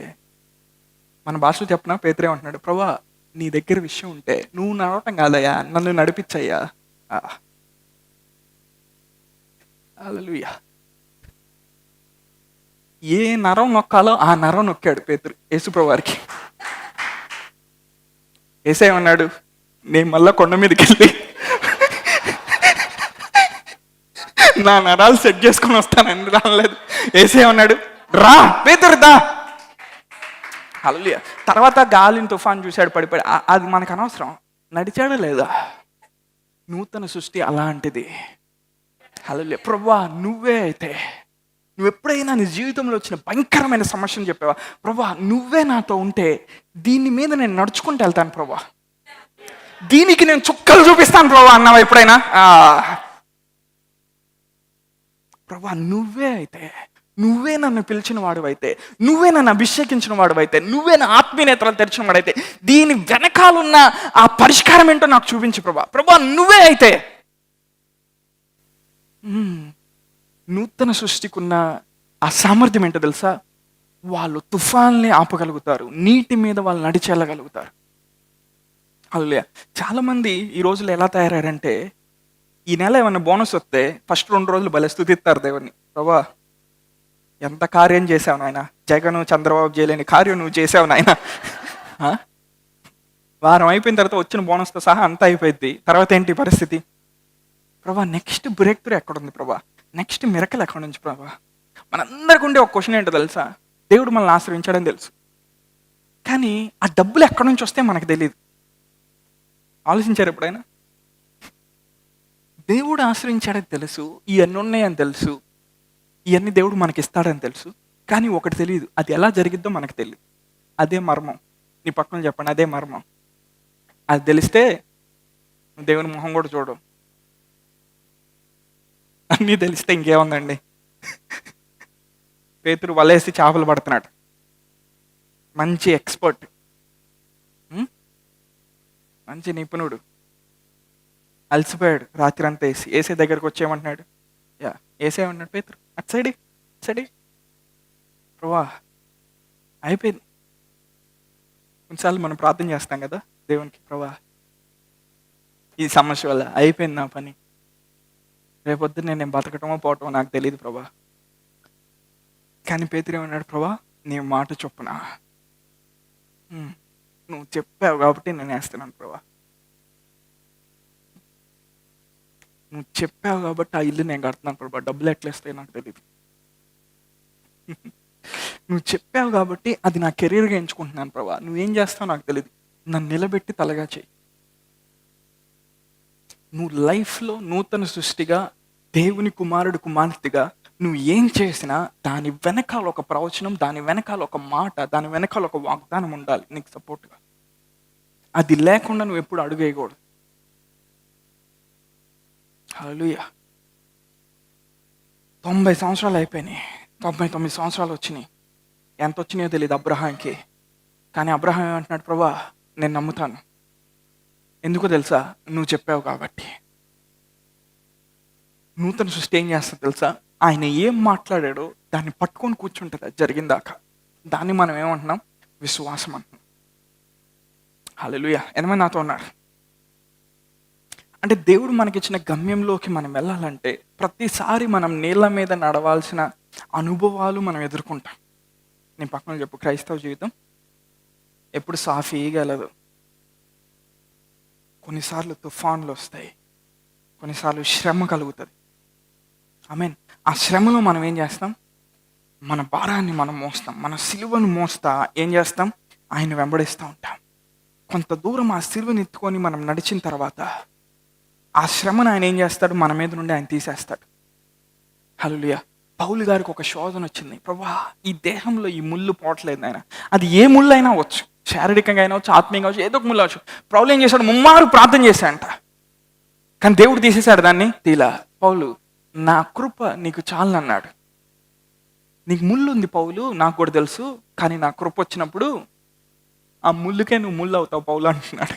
మన భాషలో చెప్పినా పేతురు ఏమంటున్నాడు? ప్రభువా నీ దగ్గర విషయం ఉంటే నువ్వు నడవటం కాదయ్యా, నన్ను నడిపించయ్యా. హల్లెలూయా. ఏ నరం నొక్కాలో ఆ నరం నొక్కాడు పేతురు యేసుప్రభు వారికి. యేసయ్య ఏమన్నాడు? నేను మళ్ళా కొండ మీదకి వెళ్ళి నా నరాలు సెట్ చేసుకొని వస్తానని రాలేదు. యేసయ్య ఏమన్నాడు? రా పేతురు దా. హల్లెలూయా. తర్వాత గాలిని తుఫాన్ చూశాడు, పడిపోయాడు. అది మనకు అనవసరం. నడిచాడా లేదా? నూతన సృష్టి అలాంటిది. హల్లెలూయా. ప్రభువా నువ్వే అయితే. నువ్వు ఎప్పుడైనా నీ జీవితంలో వచ్చిన భయంకరమైన సమస్యను చెప్పావా? ప్రభువా నువ్వే నాతో ఉంటే దీని మీద నేను నడుచుకుంటూ వెళ్తాను ప్రభువా, దీనికి నేను చుక్కలు చూపిస్తాను ప్రభువా అన్నావా ఎప్పుడైనా? ప్రభువా నువ్వే అయితే, నువ్వే నన్ను పిలిచిన వాడువైతే, నువ్వే నన్ను అభిషేకించిన వాడువైతే, నువ్వే నా ఆత్మీయ నేత్రాలు తెరిచిన వాడైతే, దీని వెనకాలన్న ఆ పరిష్కారం ఏంటో నాకు చూపించు ప్రభువా. ప్రభువా నువ్వే అయితే. నూతన సృష్టికున్న ఆ సామర్థ్యం ఏంటో తెలుసా? వాళ్ళు తుఫాన్ని ఆపగలుగుతారు, నీటి మీద వాళ్ళు నడిచెళ్ళగలుగుతారు. హల్లెలూయా. చాలా మంది ఈ రోజుల్లో ఎలా తయారంటే, ఈ నెల ఏమన్నా బోనస్ వస్తే ఫస్ట్ 2 రోజులు భలే స్తుతిస్తారు దేవుడిని. ప్రభువా ఎంత కార్యం చేసావు నాయన, జగను చంద్రబాబు చేయలేని కార్యం నువ్వు చేసావు నాయన. వారం అయిపోయిన తర్వాత వచ్చిన బోనస్తో సహా అంతా అయిపోయింది. తర్వాత ఏంటి పరిస్థితి? ప్రభా నెక్స్ట్ బ్రేక్ త్రూ ఎక్కడుంది ప్రభా? నెక్స్ట్ మిరకల్ ఎక్కడి నుంచి ప్రభా? మనందరికీ ఉండే ఒక క్వశ్చన్ ఏంటో తెలుసా? దేవుడు మనల్ని ఆశ్రయించాడని తెలుసు, కానీ ఆ డబ్బులు ఎక్కడి నుంచి వస్తే మనకు తెలియదు. ఆలోచించారు ఎప్పుడైనా? దేవుడు ఆశ్రయించాడని తెలుసు, ఇవన్నీ ఉన్నాయని తెలుసు, ఇవన్నీ దేవుడు మనకి ఇస్తాడని తెలుసు, కానీ ఒకటి తెలియదు, అది ఎలా జరిగిద్దో మనకు తెలియదు. అదే మర్మం. నీ పక్కన చెప్పండి, అదే మర్మం. అది తెలిస్తే దేవుని మొహం కూడా చూడవు. అన్నీ తెలిస్తే ఇంకేముందండి? పేతురు వలేసి చేపలు పడుతున్నాడు, మంచి ఎక్స్పర్ట్, మంచి నిపుణుడు, అలసిపోయాడు, రాత్రి అంతా ఏసే దగ్గరకు వచ్చేయమంటున్నాడు. ఏసేయమన్నాడు, పేతురు అటు సైడ్ ప్రభా అయిపోయింది. కొన్నిసార్లు మనం ప్రార్థన చేస్తాం కదా దేవునికి, ప్రభా ఈ సమస్య వల్ల అయిపోయింది నా పని, రేపొద్దున నేను బతకటమో పోవటమో నాకు తెలియదు ప్రభా. కానీ పేతురు ఏమన్నాడు? ప్రభా నీ మాట చొప్పున, నువ్వు చెప్పావు కాబట్టి నేను వేస్తున్నాను ప్రభా, నువ్వు చెప్పావు కాబట్టి ఆ ఇల్లు నేను కడుతున్నాను ప్రభా, డబ్బులు ఎట్లా వస్తాయో నాకు తెలియదు. నువ్వు చెప్పావు కాబట్టి అది నా కెరీర్గా ఎంచుకుంటున్నాను ప్రభా, నువ్వేం చేస్తావు నాకు తెలియదు, నన్ను నిలబెట్టి తలగా చెయ్యి. నువ్వు లైఫ్లో నూతన సృష్టిగా, దేవుని కుమారుడు కుమార్తెగా నువ్వు ఏం చేసినా దాని వెనకాల ఒక ప్రవచనం, దాని వెనకాల ఒక మాట, దాని వెనకాల ఒక వాగ్దానం ఉండాలి నీకు సపోర్ట్గా. అది లేకుండా నువ్వు ఎప్పుడు అడుగు వేయకూడదు. హల్లెలూయా. 90 సంవత్సరాలు అయిపోయినాయి, 99 సంవత్సరాలు వచ్చినాయి. ఎంత వచ్చినాయో తెలియదు అబ్రహాంకి. కానీ అబ్రహాం ఏమంటున్నాడు? ప్రభా నేను నమ్ముతాను, ఎందుకో తెలుసా? నువ్వు చెప్పావు కాబట్టి. నూతన సృష్టి ఏం చేస్తా తెలుసా? ఆయన ఏం మాట్లాడాడో దాన్ని పట్టుకొని కూర్చుంటుంది, అది జరిగిందాక. దాన్ని మనం ఏమంటున్నాం? విశ్వాసం అంటున్నాం. హల్లెలూయా. ఎంతమంది నాతో ఉన్నారు? అంటే దేవుడు మనకిచ్చిన గమ్యంలోకి మనం వెళ్ళాలంటే ప్రతిసారి మనం నీళ్ళ మీద నడవాల్సిన అనుభవాలు మనం ఎదుర్కొంటాం. నేను పక్కన చెప్పు, క్రైస్తవ జీవితం ఎప్పుడు సాఫీగా వెళ్ళదు. కొన్నిసార్లు తుఫాన్లు వస్తాయి, కొన్నిసార్లు శ్రమ కలుగుతుంది. ఆమేన్. ఆ శ్రమలో మనం ఏం చేస్తాం? మన భారాన్ని మనం మోస్తాం, మన సిలువను మోస్తా ఏం చేస్తాం? ఆయన వెంబడిస్తూ ఉంటాం. కొంత దూరం ఆ సిలువను ఎత్తుకొని మనం నడిచిన తర్వాత ఆ శ్రమను ఆయన ఏం చేస్తాడు? మన మీద నుండి ఆయన తీసేస్తాడు. హల్లెలూయా. పౌలు గారికి ఒక శోధన వచ్చింది. ప్రభా ఈ దేహంలో ఈ ముళ్ళు పోవట్లేదు ఆయన. అది ఏ ముళ్ళు అయినా అవ్వచ్చు, శారీరకంగా అయినా అవచ్చు, ఆత్మీయంగా అవచ్చు, ఏదో ఒక ముళ్ళు అవచ్చు. పౌలు ఏం చేశాడు? ముమ్మారు ప్రార్థన చేశాడంట, కానీ దేవుడు తీసేశాడు దాన్ని. తీలా. పౌలు నా కృప నీకు చాలు అన్నాడు. నీకు ముళ్ళు ఉంది పౌలు, నాకు కూడా తెలుసు, కానీ నా కృప వచ్చినప్పుడు ఆ ముళ్ళుకే నువ్వు ముళ్ళు అవుతావు పౌలు అంటున్నాడు.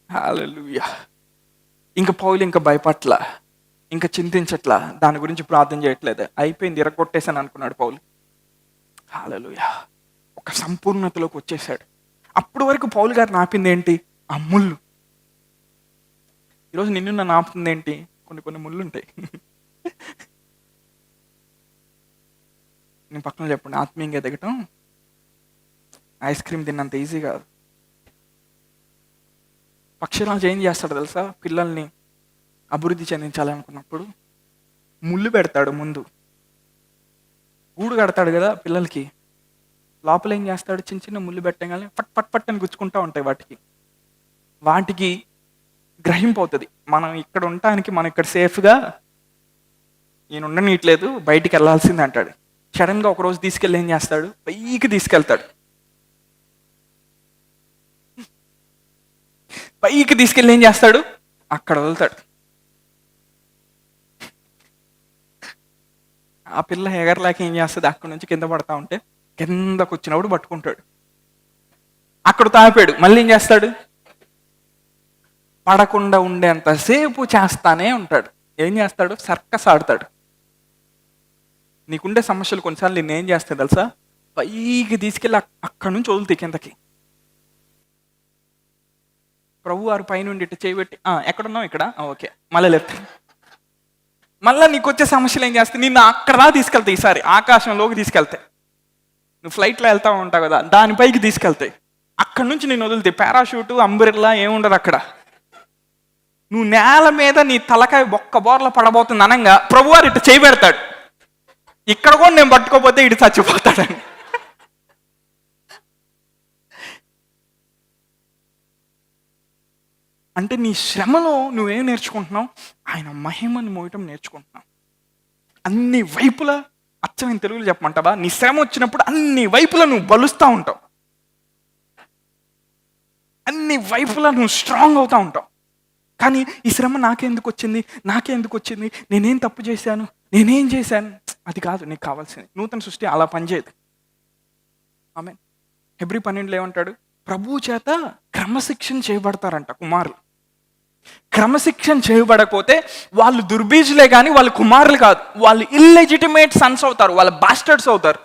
హల్లెలూయా. ఇంకా పౌలు ఇంకా భయపట్ల, ఇంకా చింతించట్లా, దాని గురించి ప్రార్థన చేయట్లేదు. అయిపోయింది, ఇరగొట్టేసాను అనుకున్నాడు పౌలు. హల్లెలూయా. ఒక సంపూర్ణతలోకి వచ్చేసాడు. అప్పుడు వరకు పౌలు గారు నాపింది ఏంటి? ఆ ముళ్ళు. ఈరోజు నిన్ను నన్ను ఆపుతుంది ఏంటి? కొన్ని ముళ్ళు ఉంటాయి. నేను పక్కన చెప్పండి, ఆత్మీయంగా ఎదగటం ఐస్ క్రీమ్ తిన్నంత ఈజీ కాదు. పక్షిరాజు ఏం చేస్తాడు తెలుసా? పిల్లల్ని అభివృద్ధి చెందించాలనుకున్నప్పుడు ముళ్ళు పెడతాడు ముందు. గూడు కడతాడు కదా పిల్లలకి, లోపల ఏం చేస్తాడు? చిన్న చిన్న ముళ్ళు పెట్టగానే పట్ పట్ పట్ అని గుచ్చుకుంటూ ఉంటాయి వాటికి గ్రహింపు అవుతుంది, మనం ఇక్కడ ఉండటానికి, మనం ఇక్కడ సేఫ్గా, ఈయన ఉండనీయట్లేదు, బయటికి వెళ్ళాల్సింది అంటాడు. సడన్గా ఒకరోజు తీసుకెళ్ళి ఏం చేస్తాడు? పైకి తీసుకెళ్తాడు. పైకి తీసుకెళ్ళి ఏం చేస్తాడు? అక్కడ వదులుతాడు. ఆ పిల్ల ఎగరలేక ఏం చేస్తుంది? అక్కడ నుంచి కింద పడతా ఉంటే కిందకు వచ్చినప్పుడు పట్టుకుంటాడు. అక్కడ తాపాడు, మళ్ళీ ఏం చేస్తాడు? పడకుండా ఉండేంతసేపు చేస్తానే ఉంటాడు. ఏం చేస్తాడు? సర్కస్ ఆడతాడు. నీకుండే సమస్యలు కొన్నిసార్లు నేను ఏం చేస్తాను తెలుసా? పైకి తీసుకెళ్ళి అక్కడి నుంచి వదులుతాయి కిందకి. ప్రభు వారు పైనుండి ఇట్లా చేయబెట్టి, ఎక్కడున్నావు? ఇక్కడ, ఓకే, మళ్ళీ లెఫ్ట్. మళ్ళీ నీకు వచ్చే సమస్యలు ఏం చేస్తాయి? నిన్ను అక్కడ తీసుకెళ్తాయి. ఈసారి ఆకాశంలోకి తీసుకెళ్తాయి. నువ్వు ఫ్లైట్లో వెళ్తా ఉంటావు కదా, దానిపైకి తీసుకెళ్తాయి. అక్కడ నుంచి నేను వదులుతాయి. పారాషూటు, అంబ్రెల్లా ఏముండదు అక్కడ. నువ్వు నేల మీద నీ తలకాయ ఒక్క బోర్ల పడబోతుంది అనంగా ప్రభువారు ఇటు చేయి పెడతాడు. ఇక్కడ కూడా నేను పట్టుకోపోతే ఇటు చచ్చిపోతాడని. అంటే నీ శ్రమలో నువ్వేం నేర్చుకుంటున్నావు? ఆయన మహిమను మోయటం నేర్చుకుంటున్నావు. అన్ని వైపులా, అచ్చమైన తెలుగులో చెప్పమంటావా, నీ శ్రమ వచ్చినప్పుడు అన్ని వైపులా నువ్వు బలుస్తూ ఉంటావు, అన్ని వైపులా నువ్వు స్ట్రాంగ్ అవుతూ ఉంటావు. కానీ ఈ శ్రమ నాకెందుకు వచ్చింది, నేనేం తప్పు చేశాను, నేనేం చేశాను, అది కాదు నీకు కావాల్సింది. నూతన సృష్టి అలా పనిచేయదు. ఆమేన్. హెబ్రీ 12 ఏమంటాడు? ప్రభువు చేత క్రమశిక్షణ చేయబడతారంట కుమారులు. క్రమశిక్షణ చేయబడకపోతే వాళ్ళు దుర్బీజులే కానీ వాళ్ళు కుమారులు కాదు, వాళ్ళు ఇల్లెజిటిమేట్ సన్స్ అవుతారు, వాళ్ళ బాస్టర్డ్స్ అవుతారు,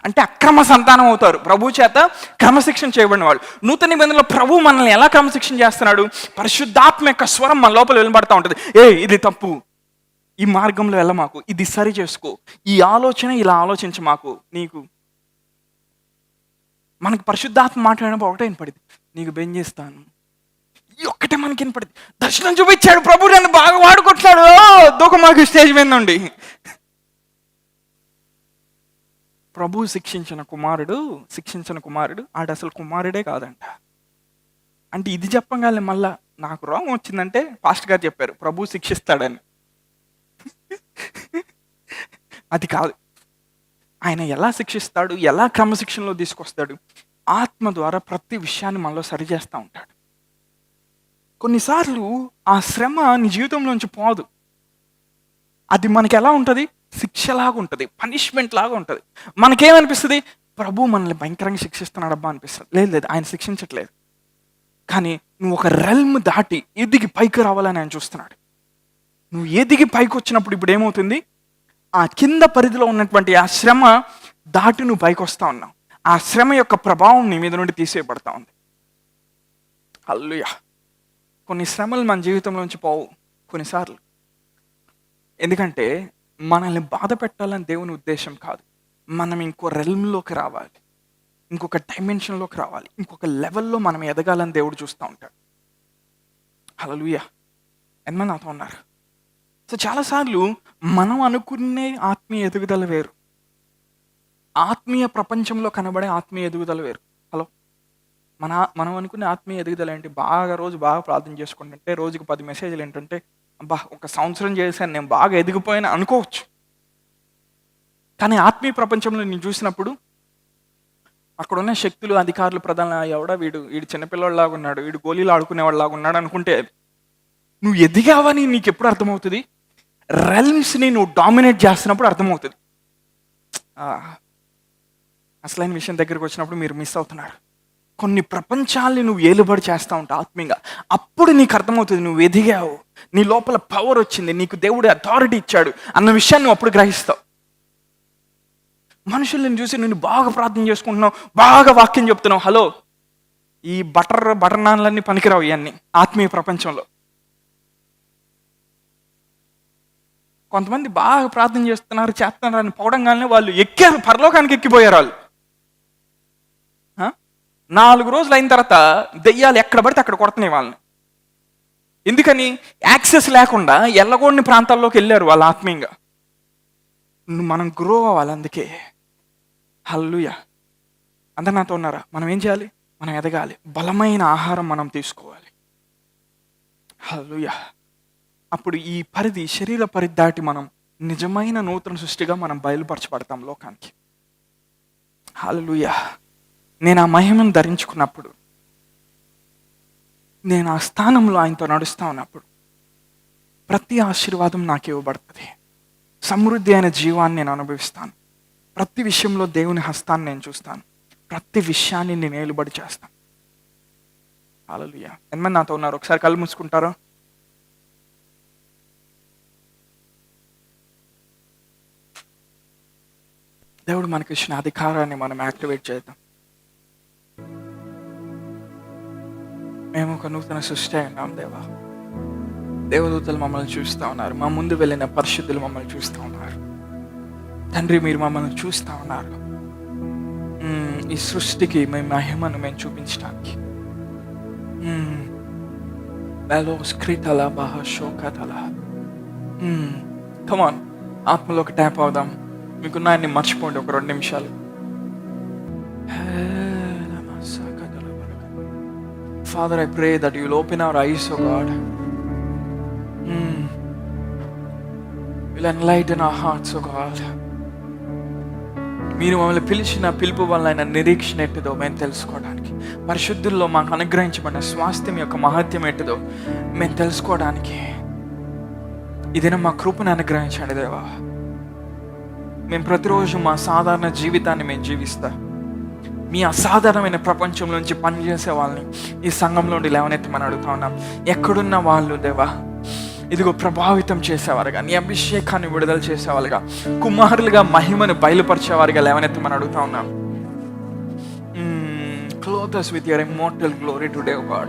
అంటే అక్రమ సంతానం అవుతారు. ప్రభు చేత క్రమశిక్షణ చేయబడిన వాళ్ళు. నూతన నిబంధనలో ప్రభు మనల్ని ఎలా క్రమశిక్షణ చేస్తున్నాడు? పరిశుద్ధాత్మ యొక్క స్వరం మన లోపల వినబడతా ఉంటుంది. ఇది తప్పు, ఈ మార్గంలో వెళ్ళమాకు, ఇది సరి చేసుకో, ఈ ఆలోచన ఇలా ఆలోచించ మాకు. మనకు పరిశుద్ధాత్మ మాట్లాడినప్పుడు ఒకటే వినపడింది, నీకు బెంజేస్తాను. ఈ ఒక్కటే మనకి వినపడింది. దర్శనం చూపించాడు ప్రభు, నన్ను బాగా వాడుకుంటున్నాడు. మాకు స్టేజ్ మీద నుండి ప్రభు శిక్షించిన కుమారుడు ఆడు అసలు కుమారుడే కాదంట. అంటే ఇది చెప్పగానే మళ్ళా నాకు రోగం వచ్చిందంటే పాస్టర్ గారు చెప్పారు ప్రభు శిక్షిస్తాడని. అది కాదు. ఆయన ఎలా శిక్షిస్తాడు, ఎలా క్రమశిక్షణలో తీసుకొస్తాడు? ఆత్మ ద్వారా ప్రతి విషయాన్ని మనలో సరిచేస్తూ ఉంటాడు. కొన్నిసార్లు ఆ శ్రమ నీ జీవితంలోంచి పోదు. అది మనకి ఎలా ఉంటుంది? శిక్షలాగా ఉంటుంది, పనిష్మెంట్ లాగా ఉంటుంది. మనకేమనిపిస్తుంది? ప్రభు మనల్ని భయంకరంగా శిక్షిస్తున్నాడు అబ్బా అనిపిస్తుంది. లేదు, ఆయన శిక్షించట్లేదు. కానీ నువ్వు ఒక రెల్మ్ దాటి ఎదిగి పైకి రావాలని ఆయన చూస్తున్నాడు. నువ్వు ఎదిగి పైకి వచ్చినప్పుడు ఇప్పుడు ఏమవుతుంది? ఆ కింద పరిధిలో ఉన్నటువంటి ఆ శ్రమ దాటి నువ్వు పైకి వస్తా ఉన్నావు. ఆ శ్రమ యొక్క ప్రభావం నీ మీద నుండి తీసేయబడతా ఉంది. హల్లెలూయా. కొన్ని శ్రమలు మన జీవితంలోంచి పోవు కొన్నిసార్లు. ఎందుకంటే మనల్ని బాధ పెట్టాలని దేవుని ఉద్దేశం కాదు. మనం ఇంకో రెల్మ్లోకి రావాలి, ఇంకొక డైమెన్షన్లోకి రావాలి, ఇంకొక లెవెల్లో మనం ఎదగాలని దేవుడు చూస్తూ ఉంటాడు. హల్లెలూయా. ఎంతమంది నాతో ఉన్నారు? సో చాలాసార్లు మనం అనుకునే ఆత్మీయ ఎదుగుదల వేరు, ఆత్మీయ ప్రపంచంలో కనబడే ఆత్మీయ ఎదుగుదల వేరు. హలో, మనం అనుకునే ఆత్మీయ ఎదుగుదల ఏంటి? రోజు బాగా ప్రార్థన చేసుకుంటుంటే రోజుకి 10 మెసేజ్లు ఏంటంటే అబ్బా 1 సంవత్సరం చేశాను, నేను బాగా ఎదిగిపోయాను అనుకోవచ్చు. కానీ ఆత్మీయ ప్రపంచంలో నేను చూసినప్పుడు అక్కడున్న శక్తులు, అధికారులు, ప్రధాన వీడు చిన్నపిల్లవాడిలాగా ఉన్నాడు, వీడు గోళీలు ఆడుకునేవాళ్ళలాగా ఉన్నాడు అనుకుంటే నువ్వు ఎదిగావని నీకు ఎప్పుడు అర్థమవుతుంది? రెల్మ్స్ని నువ్వు డామినేట్ చేస్తున్నప్పుడు అర్థమవుతుంది. అసలైన విషయం దగ్గరికి వచ్చినప్పుడు మీరు మిస్ అవుతున్నారు. కొన్ని ప్రపంచాల్ని నువ్వు ఏలుబడి చేస్తూ ఉంటావు ఆత్మీయంగా. అప్పుడు నీకు అర్థమవుతుంది నువ్వు ఎదిగావు, నీ లోపల పవర్ వచ్చింది, నీకు దేవుడు అథారిటీ ఇచ్చాడు అన్న విషయాన్ని నువ్వు అప్పుడు గ్రహిస్తావు. మనుషుల్ని చూసి నేను బాగా ప్రార్థన చేసుకుంటున్నావు, బాగా వాక్యం చెప్తున్నావు. హలో, ఈ బటర్ నాన్లన్నీ పనికిరావు ఇవన్నీ ఆత్మీయ ప్రపంచంలో. కొంతమంది బాగా ప్రార్థన చేస్తున్నారు అని పోవడంగానే వాళ్ళు ఎక్కారు, పరలోకానికి ఎక్కిపోయారు. వాళ్ళు 4 రోజులు అయిన తర్వాత దెయ్యాలు ఎక్కడ పడితే అక్కడ కొడుతున్నాయి వాళ్ళని. ఎందుకని? యాక్సెస్ లేకుండా ఎల్లగొండి ప్రాంతాల్లోకి వెళ్ళారు వాళ్ళు ఆత్మీయంగా. మనం గ్రో అవ్వాలి. అందుకే హల్లెలూయా. అందరు నాతో ఉన్నారా? మనం ఏం చేయాలి? మనం ఎదగాలి, బలమైన ఆహారం మనం తీసుకోవాలి. హల్లెలూయా. అప్పుడు ఈ పరిధి, శరీర పరిధి దాటి మనం నిజమైన నూతన సృష్టిగా మనం బయలుపరచబడతాం లోకానికి. హల్లెలూయా. నేను ఆ మహిమను ధరించుకున్నప్పుడు, నేను ఆ స్థానంలో ఆయనతో నడుస్తా ఉన్నప్పుడు ప్రతి ఆశీర్వాదం నాకు ఇవ్వబడుతుంది. సమృద్ధి అయిన జీవాన్ని నేను అనుభవిస్తాను. ప్రతి విషయంలో దేవుని హస్తాన్ని నేను చూస్తాను. ప్రతి విషయాన్ని నేను ఏలుబడి చేస్తాను. హల్లెలూయా. ఎంతమంది నాతో ఉన్నారు? ఒకసారి కళ్ళు మూసుకుంటారో? దేవుడు మనకి ఇచ్చిన అధికారాన్ని మనం యాక్టివేట్ చేద్దాం. మేము ఒక నూతన సృష్టి అయినాం దేవా. దేవదూతలు మమ్మల్ని చూస్తూ ఉన్నారు, మా ముందు వెళ్ళిన పరిశుద్ధులు మమ్మల్ని చూస్తూ ఉన్నారు. తండ్రి, మీరు మమ్మల్ని చూస్తూ ఉన్నారు ఈ సృష్టికి మేము మహిమను మేము చూపించడానికి. బెలోస్ క్రితల మహశోకతల. కమాన్, ఆత్మలో ఒక ట్యాప్ అవుదాం. మీకున్న ఆయన్ని మర్చిపోండి ఒక 2 నిమిషాలు. Father, I pray that you'll open our eyes, oh God. You'll enlighten our hearts, oh God. మీరు మమ్మల్ని పిలిచిన పిలుపు వల్ల ఆయన నిరీక్షణ ఎట్టుదో మేము తెలుసుకోవడానికి, పరిశుద్ధుల్లో మాకు అనుగ్రహించబడిన స్వాస్థ్యం యొక్క మహత్యం ఎట్టుదో మేము తెలుసుకోవడానికి ఇదైనా మా కృపను అనుగ్రహించండి దేవా. మేము ప్రతిరోజు మా సాధారణ జీవితాన్ని మేము జీవిస్తా మీ అసాధారణమైన ప్రపంచంలోంచి పనిచేసే వాళ్ళని ఈ సంఘంలోండి లేవనెత్తమని అడుగుతా ఉన్నాం. ఎక్కడున్న వాళ్ళు దేవా, ఇదిగో ప్రభావితం చేసేవారుగా, నీ అభిషేకాన్ని విడుదల చేసేవాళ్ళుగా, కుమారులుగా మహిమను బయలుపరిచేవారుగా లేవనెత్తమని అడుగుతా ఉన్నాం. Clothe us with your immortal glory today, O God.